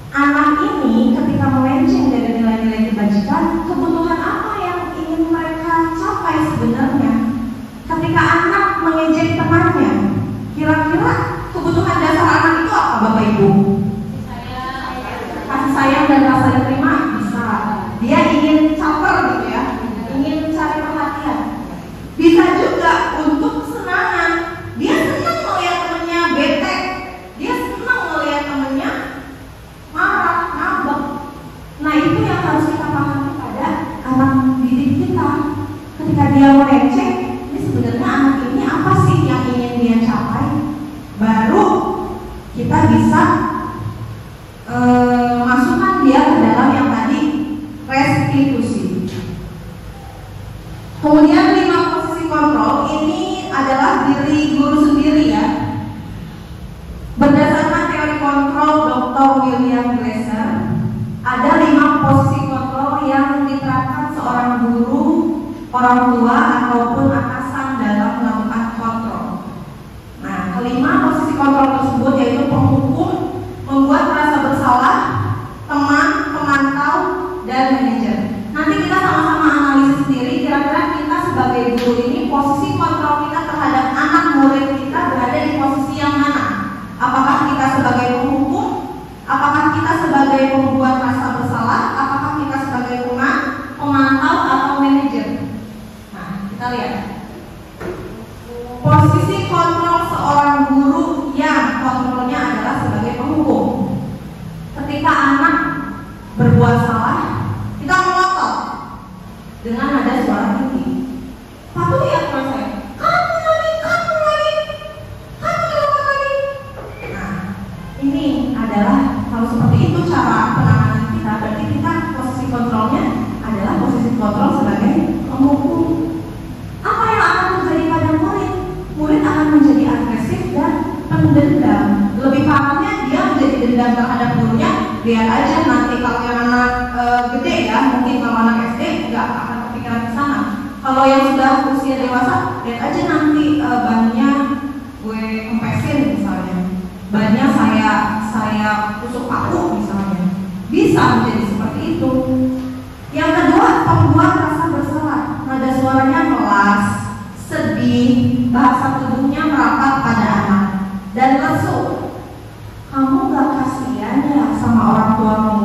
anak ini ketika melenceng dari nilai-nilai kebajikan, kebutuhan apa yang ingin mereka capai sebenarnya. Ketika anak mengejek temannya, kira-kira kebutuhan dasar anak itu apa, Bapak Ibu? Kasih sayang dan rasa diterima bisa. Dia ingin Kemudian 5 posisi kontrol ini adalah diri guru sendiri ya. Berdasarkan teori kontrol Dr. William Glasser, ada 5 posisi kontrol yang diterapkan seorang guru, orang tua ataupun atasan dalam melakukan kontrol. Nah, kelima posisi kontrol tersebut yaitu penghukum, membuat merasa bersalah, teman, pemantau, dan manajer. Nanti kita sama-sama analisis sendiri kira-kira kita sebagai guru ini posisi kontrol kita terhadap anak murid kita berada di posisi yang mana? Apakah kita sebagai penghukum? Apakah kita sebagai pembuat rasa bersalah? Apakah kita sebagai pemantau atau manajer? Nah, kita lihat. Posisi kontrol seorang guru yang kontrolnya adalah sebagai penghukum. Ketika anak berbuat salah, kita melotot dengan nada suara tinggi. Patuhi aturan saya. Kamu lagi. Nah, ini adalah kalau seperti itu cara penanganan kita, berarti kita posisi kontrolnya adalah posisi kontrol sebagai penghukum. Apa yang akan terjadi pada murid? Murid akan menjadi agresif dan pendendam. Lebih parahnya dia menjadi dendam terhadap gurunya. Lihat aja nanti kalau yang anak gede ya, mungkin kalau anak SD nggak akan kepikiran ke sana. Kalau yang sudah usia dewasa, lihat aja nanti bannya gue kempesin misalnya, bannya saya tusuk paku misalnya, bisa menjadi seperti itu. Yang kedua, pembuat rasa bersalah. Nada suaranya kelas, sedih, bahasa tubuhnya merapat pada anak dan lesu. Kamu gak kasihan ya sama orang tuamu?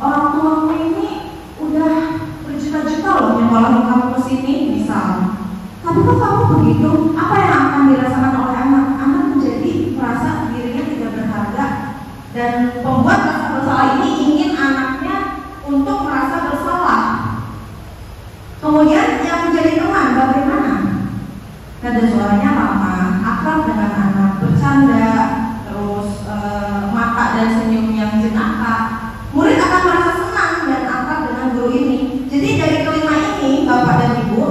Orang tuamu ini udah berjuta-juta loh nyekolahin kamu ke sini misal. Tapi kok kamu begitu? Apa yang akan dirasakan oleh anak? Anak menjadi merasa dirinya tidak berharga, dan pembuat rasa bersalah ini ingin anaknya untuk merasa bersalah. Kemudian yang menjadi teman bagaimana? Nada suaranya ramah, akrab dengan anak, bercanda, terus mata dan senyum yang jenaka. Murid akan merasa senang dan akrab dengan guru ini. Jadi dari kelima ini, Bapak dan Ibu,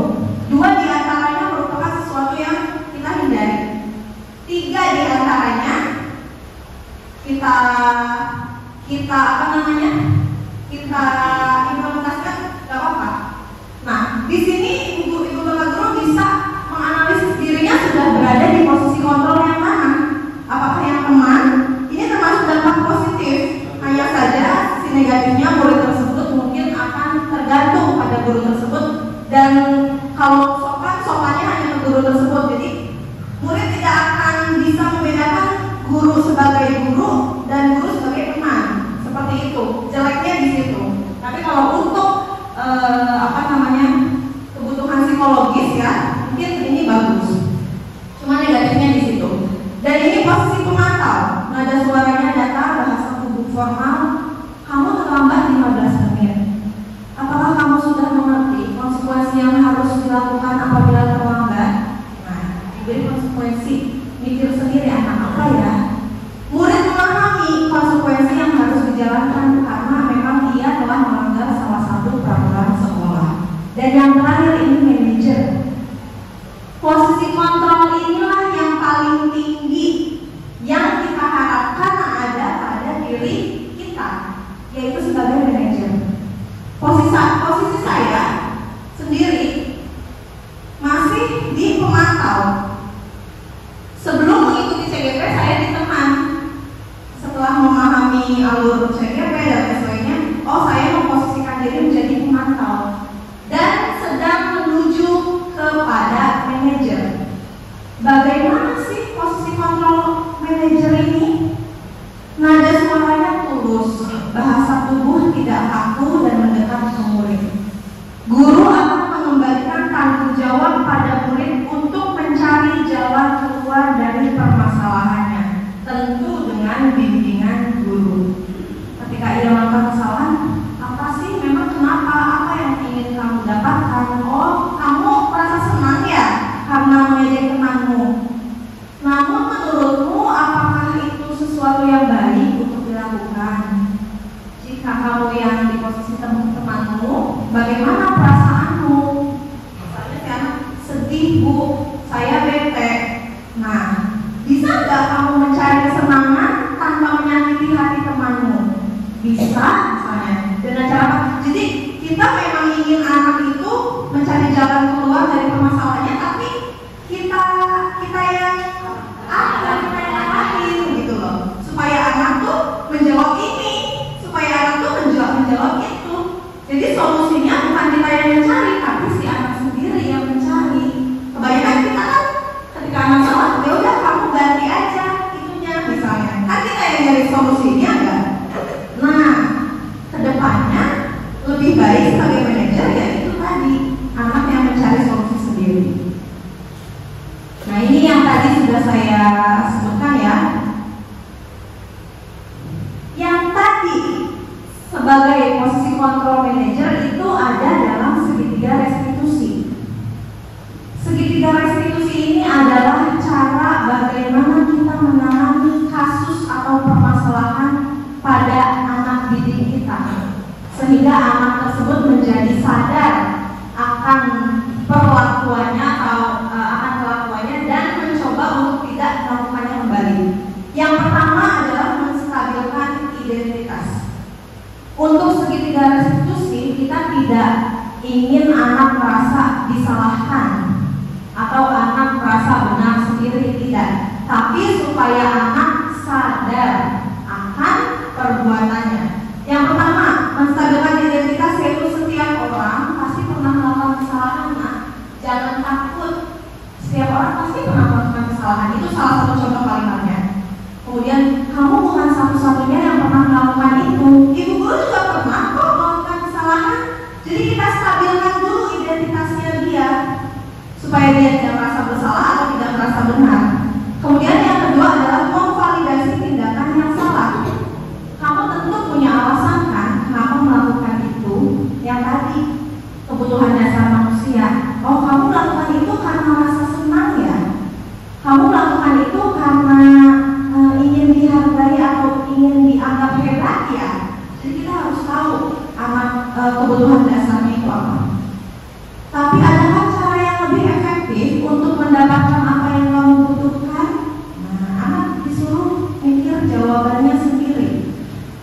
2 diantaranya merupakan sesuatu yang kita hindari. 3 diantaranya kita apa namanya? Kita implementasikan, nggak apa-apa. Nah, di sini ibu bapak guru bisa menganalisis dirinya sudah berada di posisi kontrol yang mana. Apakah yang teman? Ini termasuk dampak positif. Hanya saja si negatifnya murid tersebut mungkin akan tergantung pada guru tersebut, dan kalau sopannya hanya ke guru tersebut. Jadi murid tidak akan bisa membedakan guru sebagai guru dan guru sebagai teman. Seperti itu. Jeleknya di situ. Tapi kalau untuk kebutuhan psikologis ya, mungkin ini bagus. Cuma negatifnya di situ. Dan ini posisi pemantau. Nada suaranya datar, bahasa tubuh formal. Kamu terlambat 15 menit. Apakah kamu sudah mengerti konsekuensi yang harus dilakukan apabila terlambat? Nah, diberi konsekuensi. Mikir sendiri anak apa ya? Murid memahami konsekuensi yang harus dijalankan karena memang dia telah melanggar salah satu peraturan sekolah. Dan yang terakhir ini manajer. Posisi kontrol inilah yang paling tinggi yang kita harapkan ada pada diri kita, yaitu sebagai manajer. Posisi saya sendiri masih di pemantau. Sebelum mengikuti CGP saya di teman. Setelah memahami alur CGP dan sesuainya, saya memposisikan diri menjadi pemantau dan sedang menuju kepada manajer. Bagaimana sih posisi kontrol manajer ini? Nada suaranya tulus, bahasa tubuh tidak kaku dan mendekat ke murid. Guru akan mengembalikan tanggung jawab pada murid untuk mencari jalan keluar dari permasalahannya, tentu dengan bimbingan guru. Ketika ia melakukan kesalahan, apa sih memang kenapa? Apa yang ingin kamu dapatkan? Oh, kamu merasa senang ya karena mengejek temanmu. Namun menurutmu apakah itu sesuatu yang baik untuk dilakukan? Jika kamu yang di posisi temanmu, bagaimana perasaanmu? ibu, saya bete. Nah, bisa nggak kamu mencari kesenangan tanpa menyakiti hati temanmu? Bisa, misalnya dengan cara apa? Jadi kita memang ingin anak itu mencari jalan keluar dari permasalahannya, tapi kita yang lain gitu loh, supaya anak tuh menjawab ini, supaya anak tuh menjawab itu. Jadi solusinya bukan kita yang mencari, tapi si anak sendiri yang mencari. Kebanyakan kita kan ketika anak salah, ya udah kamu ganti aja itunya misalnya. Kan kita yang nyari solusinya enggak? Nah, kedepannya lebih baik sebagai manajer ya itu tadi, anak yang mencari solusi sendiri. Nah, ini yang tadi sudah saya sebutkan ya. Yang tadi sebagai posisi kontrol manager itu ada dalam segitiga restitusi. Segitiga restitusi ini adalah cara bagaimana kita menangani kasus atau permasalahan pada anak didik kita, sehingga anak tersebut menjadi sadar akan perlakuannya atau akan kelakuannya dan mencoba untuk tidak melakukannya kembali. Yang pertama adalah menstabilkan identitas. Untuk segitiga restitusi, kita tidak ingin anak merasa disalahkan atau anak merasa benar sendiri, tidak. Tapi supaya anak sadar akan perbuatannya. Yang pertama, menstabilkan identitas, yaitu setiap orang pasti pernah melakukan kesalahan. Nah, jangan takut. Setiap orang pasti pernah melakukan kesalahan. Itu salah satu contoh kalimatnya. Kemudian, kamu bukan satu-satunya yang pernah melakukan itu. Ibu guru juga pernah kok melakukan kesalahan. Jadi kita stabilkan dulu identitasnya dia, supaya dia tidak merasa bersalah atau tidak merasa benar. Kemudian yang kedua adalah memvalidasi tindakan yang salah. Kamu tentu punya alasan kan kenapa melakukan itu. Yang tadi, kebutuhan dasar manusia. Oh, kamu melakukan itu karena rasa senang ya. Kamu melakukan itu karena ingin dihargai atau ingin dianggap hebat ya. Jadi kita harus tahu kebutuhan dasarnya itu apa. Tapi adakah cara yang lebih efektif untuk mendapatkan apa yang kamu butuhkan? Nah, anak disuruh mikir jawabannya sendiri.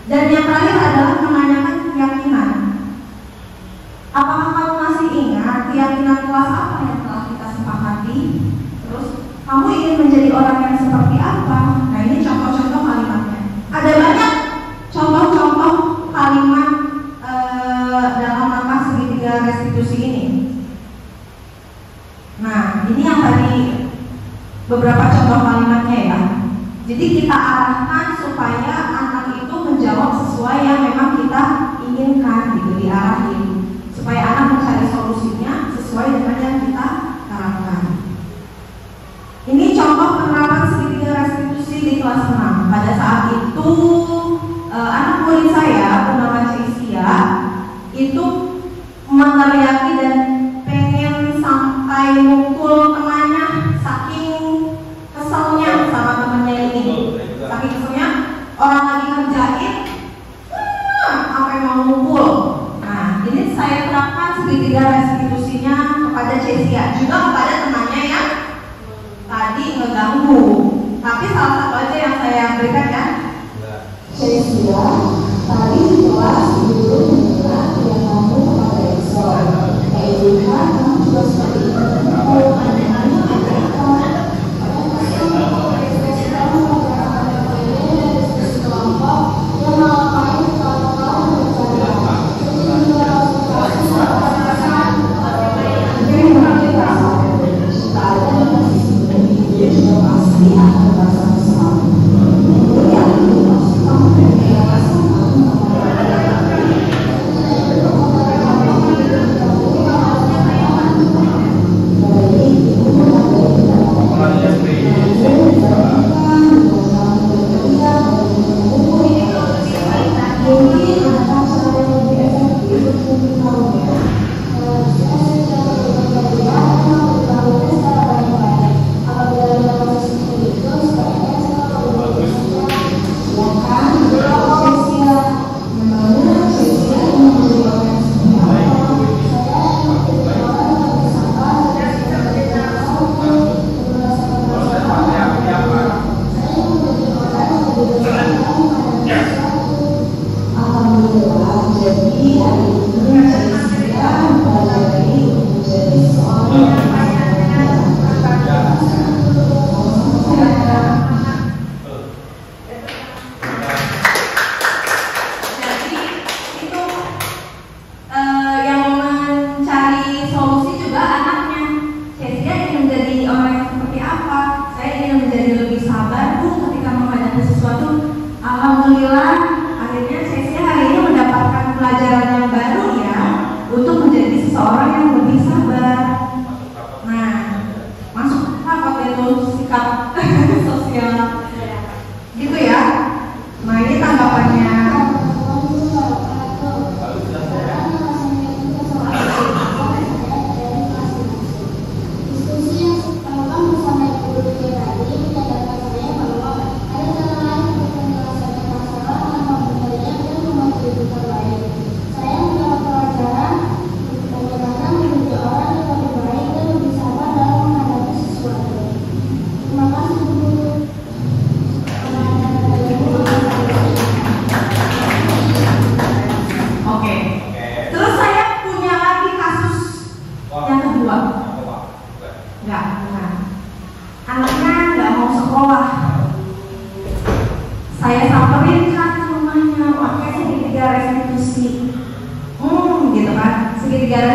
Dan yang terakhir adalah menanyakan keyakinan. Apakah kamu masih ingat keyakinan kelas apa yang telah kita sepakati? Terus, kamu ingin menjadi orang yang seperti apa? Nah, ini contoh-contoh kalimatnya. Ada banyak contoh-contoh kalimat dalam langkah segitiga restitusi ini. Nah, ini yang tadi beberapa contoh kalimatnya ya. Jadi kita arahkan supaya anak itu menjawab sesuai yang memang kita inginkan, gitu, diarahin supaya anak mencari solusinya sesuai dengan yang kita harapkan. Ini contoh penerapan segitiga restitusi di kelas 6. Pada saat itu anak murid saya bernama Cecia itu meneriaki dan pengen sampai mukul temannya, saking keselnya sama temennya ini. Saking keselnya, orang lagi ngerjain sampai mau mukul. Nah, ini saya terapkan segitiga restitusinya kepada Cecia, juga kepada temannya yang tadi ngeganggu. Tapi salah satu aja yang saya berikan ya. Cecia, tadi di kelas guru minta yang kamu kepada Excel. Edukan kamu juga seperti itu. Kalau anak-anak ada apa? Kamu pasti mau ekspresi kamu menggerakkan PPD, diskusi kelompok, dan ngapain kalau kamu mencari apa? Jadi juga harus mengatakan mungkin kita kita ada masih sebenarnya dia juga pasti akan merasa bersalah. Kemudian itu pasti kamu punya rasa kamu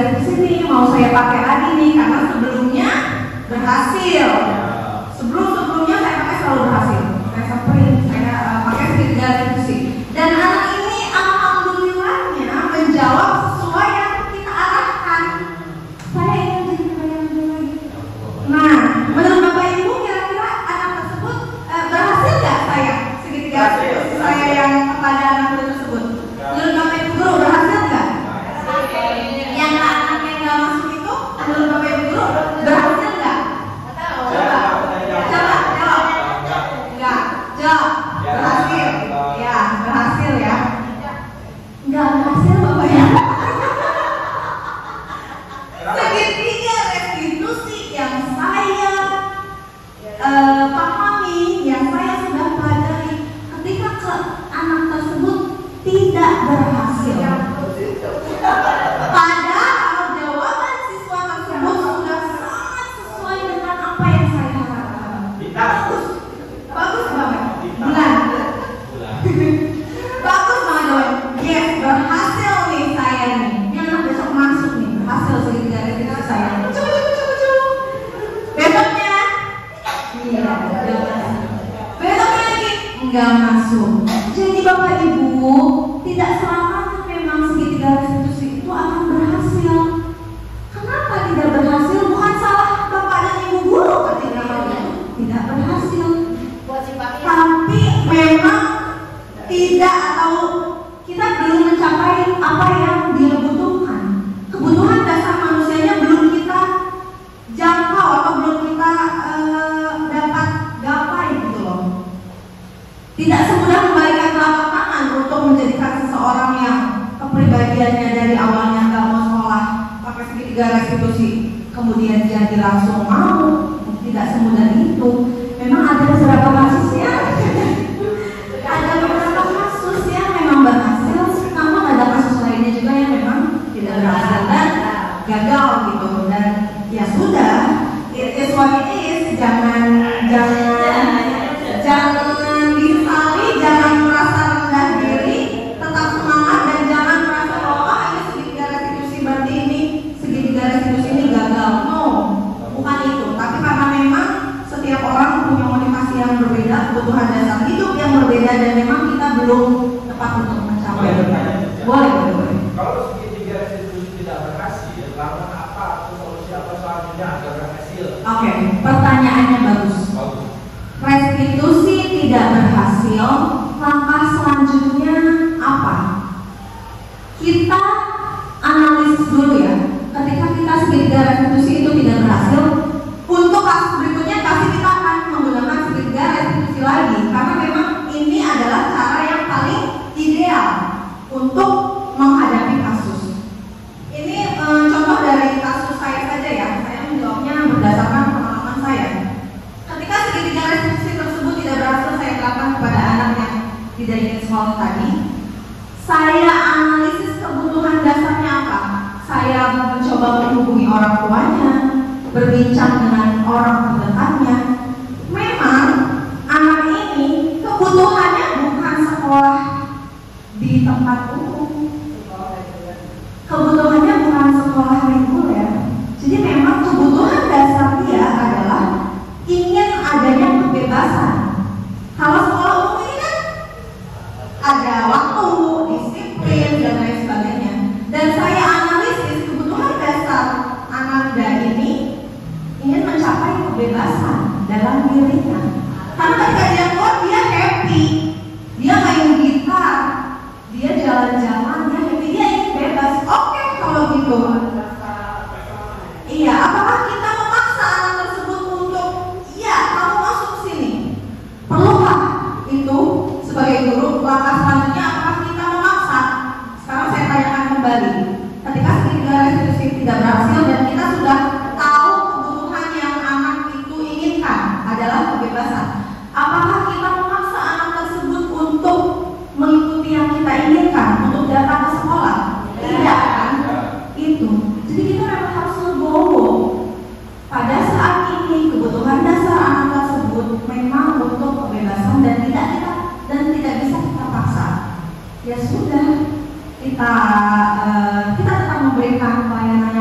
restitusi nih, mau saya pakai lagi nih karena sebelumnya berhasil. Sebelumnya saya pakai selalu berhasil. Saya samperin, saya pakai segitiga restitusi. Dan anak ini alhamdulillahnya menjawab sesuai yang kita arahkan. Saya ingin jadi pegawai lagi. Nah, menurut Bapak Ibu kira-kira anak tersebut berhasil nggak saya segitiga restitusi saya yang kepada anak tersebut? Menurut Bapak Ibu guru berhasil nggak? Yang anak yang nggak masuk itu menurut Bapak Ibu guru berhasil nggak? Berhasil. Ya, berhasil ya. Enggak berhasil Bapak ya. Segitiga restitusi yang saya pahami, yang saya sudah pelajari, ketika ke anak tersebut tidak berhasil. Padahal jawaban siswa tersebut sudah sangat sesuai dengan apa yang saya harapkan. Bagus banget. Bulan. Bagus banget. Yes, berhasil nih saya nih. Ini anak besok masuk nih. Berhasil segitiga restitusi saya. Besoknya, iya. Besoknya lagi nggak masuk. Jadi Bapak Ibu, tidak selamanya memang segitiga restitusi itu akan berhasil. Kenapa tidak berhasil? Bukan salah Bapak dan Ibu guru ketika tidak berhasil. Tapi memang tidak atau kita belum mencapai apa yang dia butuhkan. Kebutuhan dasar manusianya belum kita jangkau atau belum kita dapat gapai gitu loh. Tidak semudah membalikan telapak tangan untuk menjadikan seseorang yang kepribadiannya dari awalnya nggak mau sekolah pakai segitiga restitusi, kemudian jadi langsung mau. Tidak semudah itu. Memang ada beberapa kasus ya. Ada beberapa kasus yang memang berhasil, namun ada kasus lainnya juga yang memang tidak berhasil dan gagal gitu. Dan ya sudah, it is what it is. Jangan disali, jangan merasa rendah diri, tetap semangat dan jangan merasa bahwa ini segitiga restitusi berarti ini segitiga restitusi ini gagal. No, bukan itu. Tapi karena memang setiap orang punya motivasi yang berbeda, kebutuhan dasar hidup yang berbeda, dan memang kita belum tepat untuk mencapai. Boleh. Kalau segitiga restitusi tidak berhasil, lalu apa solusi apa selanjutnya agar berhasil? Oke, pertanyaannya bagus. Restitusi tidak berhasil, langkah selanjutnya apa? Kita analisis dulu ya. Ketika kita segitiga restitusi itu tidak berhasil, untuk kasus berikutnya pasti kita akan menggunakan segitiga restitusi lagi, karena memang ini adalah cara yang paling ideal untuk menghadapi kasus. Ini contoh dari kasus saya saja ya. Saya menjawabnya berdasarkan pengalaman saya. Ketika segitiga restitusi tersebut tidak berhasil saya terapkan kepada anak yang tidak ingin sekolah tadi, saya analisis kebutuhan dasarnya apa. Saya mencoba menghubungi orang tuanya, berbincang dengan orang terdekatnya. Memang anak ini kebutuhannya bukan sekolah di tempat umum, kebutuhannya bukan sekolah reguler. Jadi memang kebutuhan dasar dia adalah ingin adanya kebebasan. Kalau sekolah umum ini kan ada waktu, disiplin dan lain sebagainya. Dan saya analisis kebutuhan dasar anak ini ingin mencapai kebebasan dalam dirinya. Karena ketika dia keluar dia happy, dia main gitar, dia jalan-jalan, dia happy, dia ingin bebas. Oke, kalau gitu. Iya, apakah kita memaksa anak tersebut untuk iya kamu masuk sini? Perlukah itu sebagai guru? Langkah selanjutnya apakah kita memaksa? Sekarang saya tanyakan kembali. Ketika segitiga restitusi tidak berhasil dan kita sudah tahu kebutuhan yang anak itu inginkan adalah kebebasan, apakah kita memaksa anak tersebut untuk mengikuti yang kita inginkan, untuk datang ke sekolah? Tidak kan? Itu. Jadi kita memang harus legowo. Pada saat ini kebutuhan dasar anak tersebut memang untuk kebebasan dan tidak bisa kita paksa. Ya sudah, kita tetap memberikan pelayanan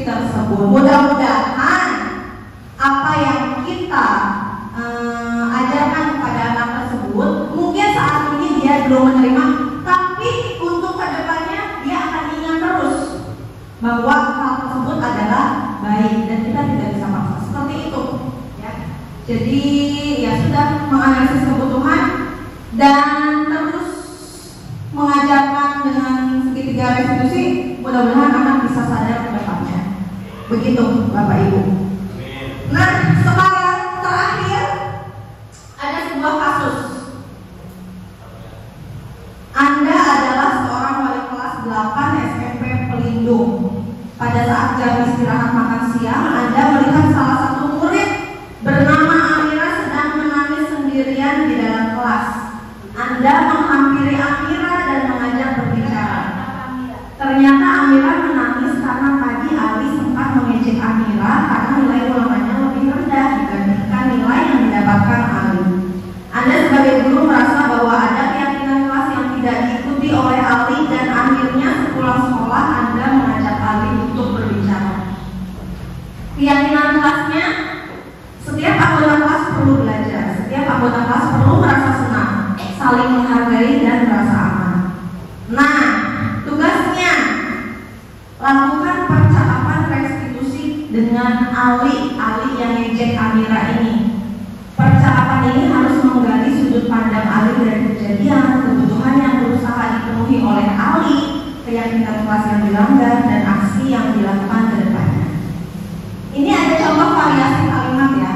tersebut. Mudah-mudahan apa yang kita ajarkan kepada anak tersebut, mungkin saat ini dia belum menerima, tapi untuk kedepannya dia akan ingat terus bahwa hal tersebut adalah baik dan kita tidak bisa paksa seperti itu. Ya. Jadi ya sudah, menganalisis kebutuhan dan terus mengajarkan dengan segitiga restitusi, mudah-mudahan anak bisa sadar ke depannya. Begitu Bapak Ibu. Nah, sekarang terakhir ada sebuah kasus. Anda adalah seorang wali kelas 8 SMP Pelindung. Pada saat jam istirahat makan siang, Anda melihat salah satu murid bernama Amira sedang menangis sendirian di dalam kelas. Anda menghampiri Amira dan mengajak berbicara. Ternyata Amira menangis karena tadi Ali sempat mengejek Amira karena nilai ulangannya lebih rendah dibandingkan nilai yang didapatkan Ali. Anda sebagai guru merasa bahwa ada keyakinan kelas yang tidak diikuti oleh Ali dan akhirnya sepulang sekolah Anda mengajak Ali untuk berbicara. Keyakinan kelasnya, setiap anggota kelas perlu belajar, setiap anggota kelas perlu merasa senang, saling menghargai dan merasa aman. Nah, tugasnya lakukan percakapan restitusi dengan Ali yang ngejek Amira ini. Percakapan ini harus menggali sudut pandang Ali dari kejadian, kebutuhan yang berusaha dipenuhi oleh Ali, keyakinan kelas yang dilanggar, dan aksi yang dilakukan ke depannya. Ini ada contoh variasi kalimat ya,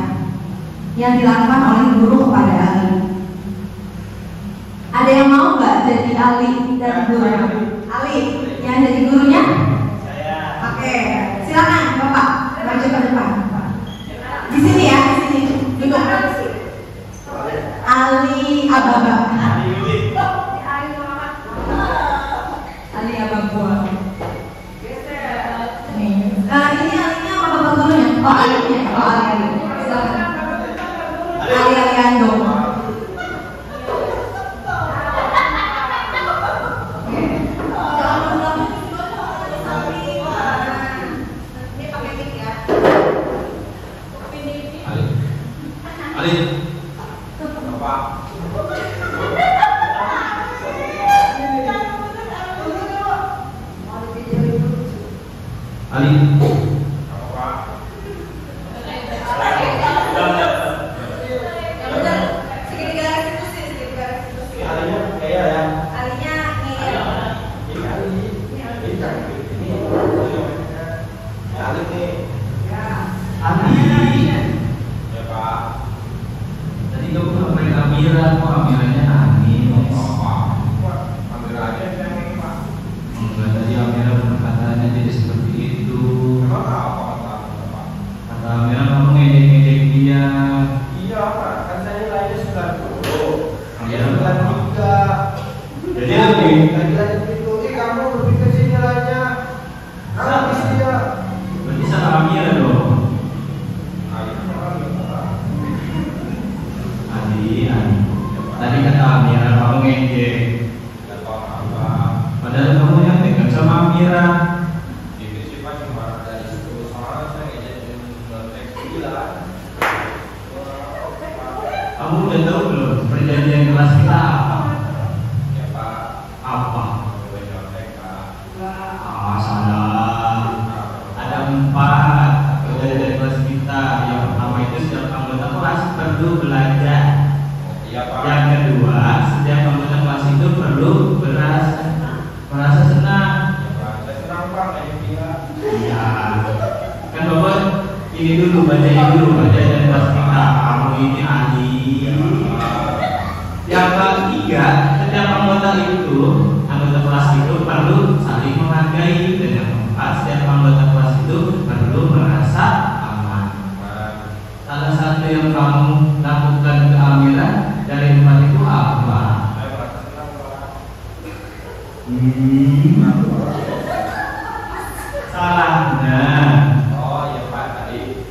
yang dilakukan oleh guru kepada Ali. Ada yang mau nggak jadi Ali dan guru? Ali, yang jadi gurunya? Saya. Oke, silakan Bapak maju ke depan. Di sini ya, di sini. Duduk. Ali Ababa. Ali Ababa. Ini alinya apa Bapak gurunya? Oh, alinya. Oh, Ali. Silakan. Ali Aliando. Ali. Bapak. Ali. Bapak. Segitiga restitusi. Alinya kayak ya. Alinya ngeyel. Ali nih. Ali. Ya Pak. Tadi kamu ngapain Amira? Kok Amiranya nangis? Bapak. Ambil aja yang ini Pak. Enggak, tadi Amira perkataannya jadi seperti itu. Emang apa Pak? Kata Amira kamu ngejek-ngejek dia. Iya Pak, kan saya nilainya 90. Iya. 93. Jadi lebih. Tadi ada itu, kamu lebih kecil nilainya. Habis dia. Berarti salah Amira dong. Ali. Tadi kata Amira kamu ngejek. Padahal kamu yang dekat sama Amira. Kamu udah tahu belum perjanjian kelas kita apa? Ya Pak. Apa? Ah, salah. Ada 4 perjanjian kelas kita. Yang pertama itu setiap anggota kelas perlu belajar. Iya Pak. Yang kedua, setiap anggota kelas itu perlu merasa senang. Saya senang Pak, kayak dia. Iya. Kan Bapak ini dulu bacain dulu perjanjian kelas kita. Kamu ini Ali. Yang ketiga, setiap anggota kelas itu perlu saling menghargai. Dan yang keempat, setiap anggota kelas itu perlu merasa aman. Salah satu yang kamu lakukan ke Amira dari 4 itu apa? Saya merasa senang Pak. Salahnya. Oh iya Pak, tadi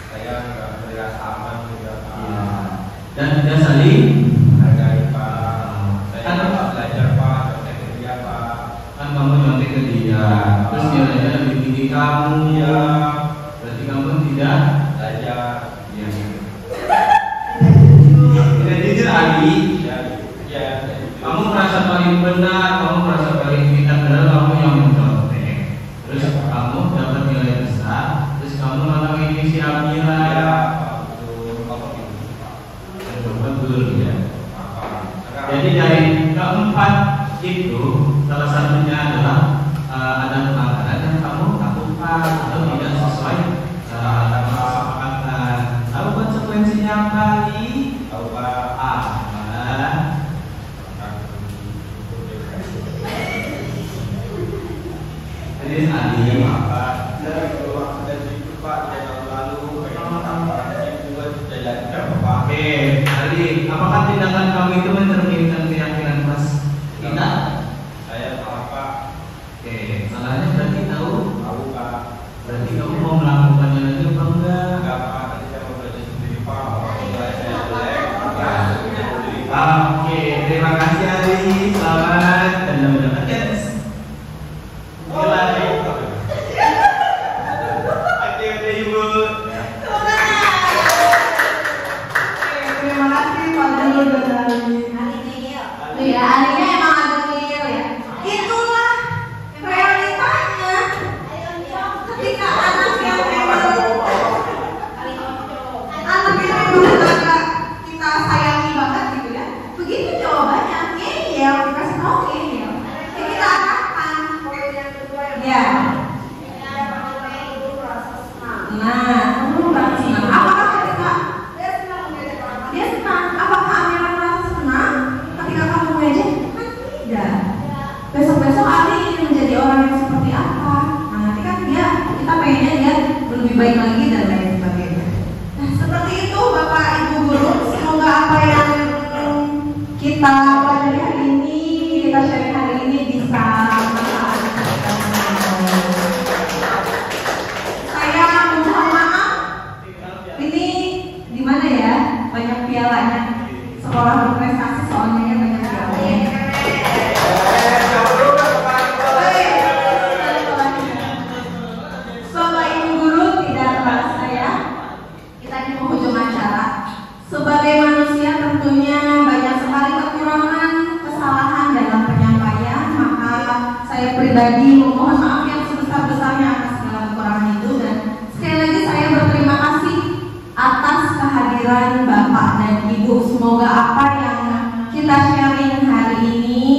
saya nggak merasa aman juga Pak. Ya. Dan tidak saling Hargai Pak. Saya Kan- nggak belajar Pak, contek ke dia Pak. kan kamu nyontek ke dia. Terus nilainya lebih tinggi kamu. Iya. Berarti kamu tidak Belajar. ya. Tidak jujur Ali. Ya. Kamu merasa paling benar, kamu merasa paling pintar, padahal kamu yang mencontek. Terus kamu dapat nilai besar, terus kamu malah ini si Amira. Ya. Betul ya. Jadi dari keempat itu salah satunya adalah ada pelanggaran yang kamu lakukan atau tidak sesuai kesepakatan. Tahu konsekuensinya apa? Tahu Pak. Jadi Ali Pak, dari itu Pak dari tahun lalu juga dijalankan Pak. Oke, Ali, apakah tindakan kamu itu mencerminkan keyakinan kelas kita? Saya salah Pak. Oke, salahnya berarti tahu. Tahu Pak. Berarti kamu mau melakukannya lagi apa enggak? Enggak Pak, tadi saya mau belajar sendiri Pak. Saya jelek. Oke, terima kasih Ali. Selamat dan mendapatkan nilai. Oke, Ibu. Terima kasih Pak Dulur dan ya, Alinya emang ada ngeyel ya. Itulah realitanya. Ketika anak yang agak kita sayangi banget gitu ya, begitu jawabannya ngeyel, dikasih tahu ngeyel. Ya kita akan ya. Nah, kamu merasa senang. Apakah ketika dia senang? Apakah Amira merasa senang ketika kamu ngejek? Kan tidak. Besok-besok Ali ingin menjadi orang yang seperti apa? Nah, nanti kan kita pengennya dia lebih baik lagi dan lain sebagainya. Nah, seperti itu Bapak Ibu guru. Semoga apa yang kita pelajari hari ini, kita share hari ini bisa bermanfaat. Saya mohon maaf. Ini di mana ya? Banyak pialanya. Sekolah berprestasi soalnya banyak pialanya. Bapak Ibu guru, tidak terasa ya. Kita di penghujung acara. Sebagai manusia tentunya banyak sekali kekurangan, kesalahan dalam penyampaian. Maka saya pribadi memohon maaf yang sebesar-besarnya atas segala kekurangan itu. Dan sekali lagi saya berterima kasih atas kehadiran Bapak dan Ibu. Semoga apa yang kita sharing hari ini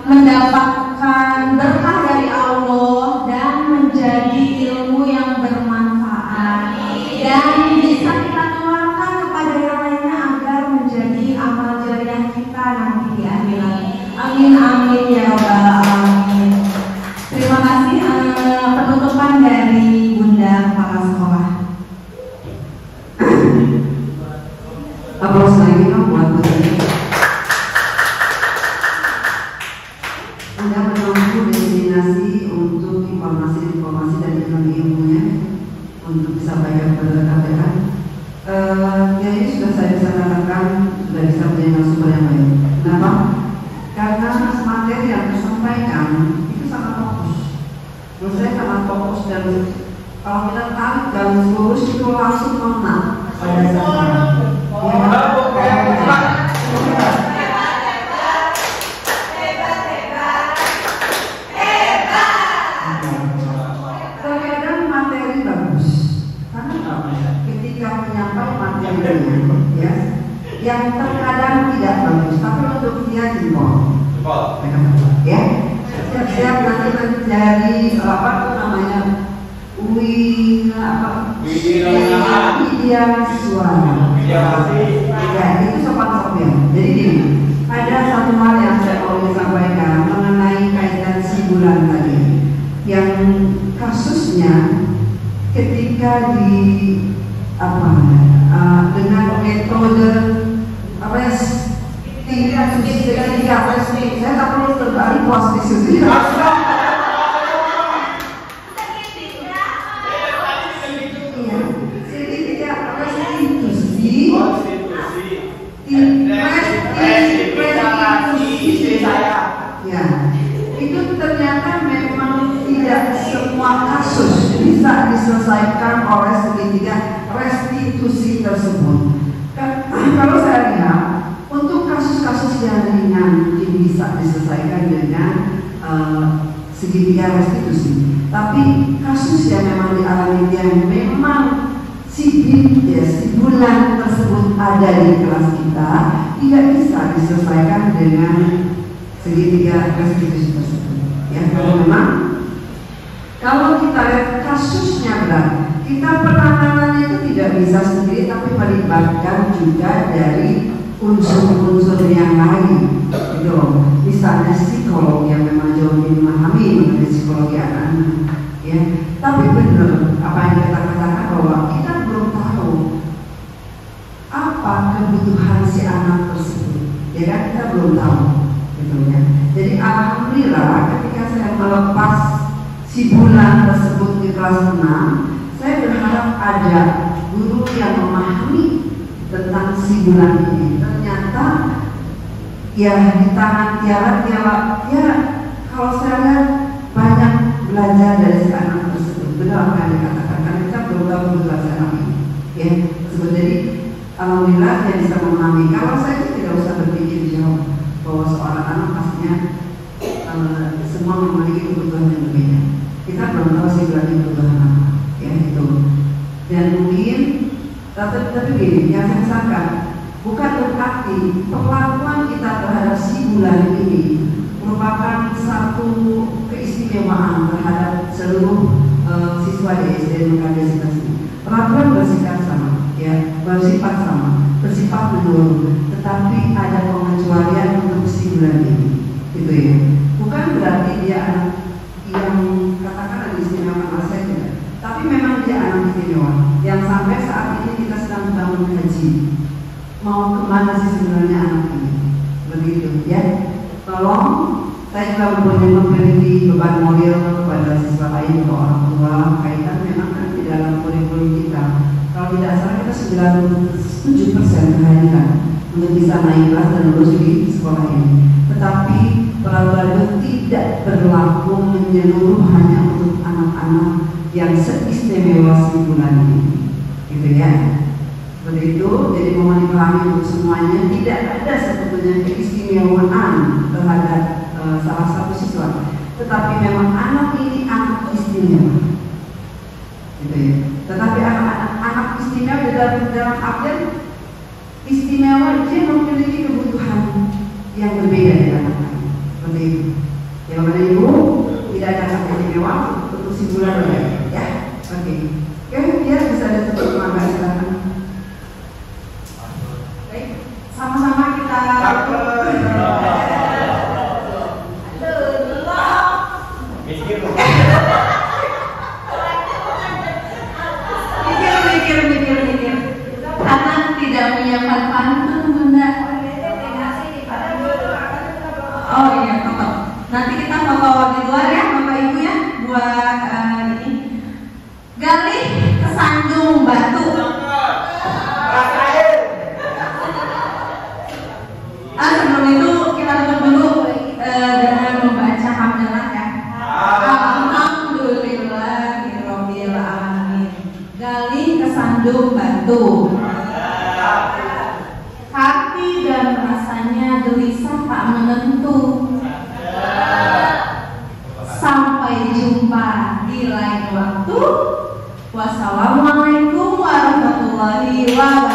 mendapatkan berkah dari Allah dan menjadi ilmu yang bermanfaat dan bisa kita tularkan kepada yang lainnya agar menjadi amal jariah kita nanti di akhirat. Amin amin ya rabbal alamin. Terima kasih. Penutupan dari Bunda Kepala Sekolah. Aplaus lagi dong buat Bu Tini. Anda menempuh destinasi untuk informasi-informasi dan ilmu-ilmunya untuk bisa banyak berkata. Ini sudah saya bisa katakan sudah bisa menjadi narasumber yang baik. Kenapa? Karena materi yang disampaikan itu sangat fokus. Menurut saya sangat fokus dan kalau kita tarik garis lurus itu langsung mengena pada saat terkadang materi bagus karena ketika menyampaikan materinya ya, yang terkadang tidak bagus tapi untuk dia jempol ya, siap-siap nanti mencari apa itu namanya Widya suara. Ya, itu sopan-sopan. Jadi gini, ada satu hal yang saya mau sampaikan mengenai kaitan si bulan tadi, yang kasusnya ketika di dengan metode apa ya saya tak perlu terbalik posisi ya, itu ternyata memang tidak tidak semua kasus bisa diselesaikan oleh segitiga restitusi tersebut. Kalau saya lihat untuk kasus-kasus yang ringan mungkin bisa diselesaikan dengan segitiga restitusi. Tapi kasus yang memang dialami dia memang si bulan tersebut ada di kelas kita tidak bisa diselesaikan dengan segitiga restitusi tersebut. Ya, kalau kita lihat kasusnya berat, kita penanganannya itu tidak bisa sendiri, tapi melibatkan juga dari unsur-unsur yang lain. Gitu. Misalnya psikolog yang memang jauh lebih memahami mengenai psikologi anak-anak. Ya, tapi benar apa yang kita katakan bahwa kita belum tahu apa kebutuhan si anak tersebut. Ya kan, kita belum tahu. Gitu ya. Jadi alhamdulillah ketika saya melepas si bulan tersebut di kelas 6, saya berharap ada guru yang memahami tentang si bulan ini. Ternyata ya di tangan Tiara ya kalau saya lihat banyak belajar dari si anak tersebut. Benar apa yang dikatakan, karena kita belum tahu kebutuhan si anak ini. Ya, jadi alhamdulillah dia bisa memahami. Kalau saya tidak usah berpikir jauh bahwa seorang anak pastinya semua memiliki kebutuhan yang berbeda. Kita belum tahu sih berarti kebutuhan apa, ya itu. Dan mungkin tapi gini, yang saya sampaikan bukan berarti perlakuan kita terhadap si bulan ini merupakan satu keistimewaan terhadap seluruh siswa di SD Mekadesitas ini. Perlakuan bersifat sama, ya, bersifat sama, bersifat menurun, tetapi ada pengecualian untuk si bulan ini, gitu ya. Bukan berarti dia anak yang katakan istimewa saya tidak, tapi memang dia anak istimewa yang sampai saat ini kita sedang membangun kaji mau kemana sih sebenarnya anak ini, begitu ya. Tolong, saya juga memiliki beban moral kepada siswa lain atau orang tua kaitan memang kan di dalam kurikulum kita. Kalau tidak salah kita 97% kehadiran untuk bisa naik kelas dan lulus di sekolah ini. Tetapi perlakuan itu tidak berlaku menyeluruh hanya untuk anak-anak yang seistimewa si bulan ini, gitu ya. Begitu, jadi mohon dipahami untuk semuanya tidak ada sebetulnya keistimewaan terhadap salah satu siswa, tetapi memang anak ini anak istimewa, gitu ya. Tetapi anak istimewa dalam artian istimewa dia memiliki kebutuhan yang berbeda dengan anak lain. Seperti itu. Yang mana ibu tidak ada kata istimewa untuk si bulan ya. Oke. Oke, dia bisa ditutup mangga silakan. Baik, sama-sama kita mikir. Karena tidak menyiapkan pantun, Bunda. Oh iya, foto. Nanti kita foto di luar ya, Bapak Ibu ya, buat ini. Galih kesandung batu. Sebelum itu kita tutup dulu dengan membaca hamdalah ya. Alhamdulillahirabbil alamin. Galih kesandung batu. Hati dan rasanya gelisah tak menentu. Sampai jumpa di lain waktu. Wassalamualaikum warahmatullahi wabarakatuh.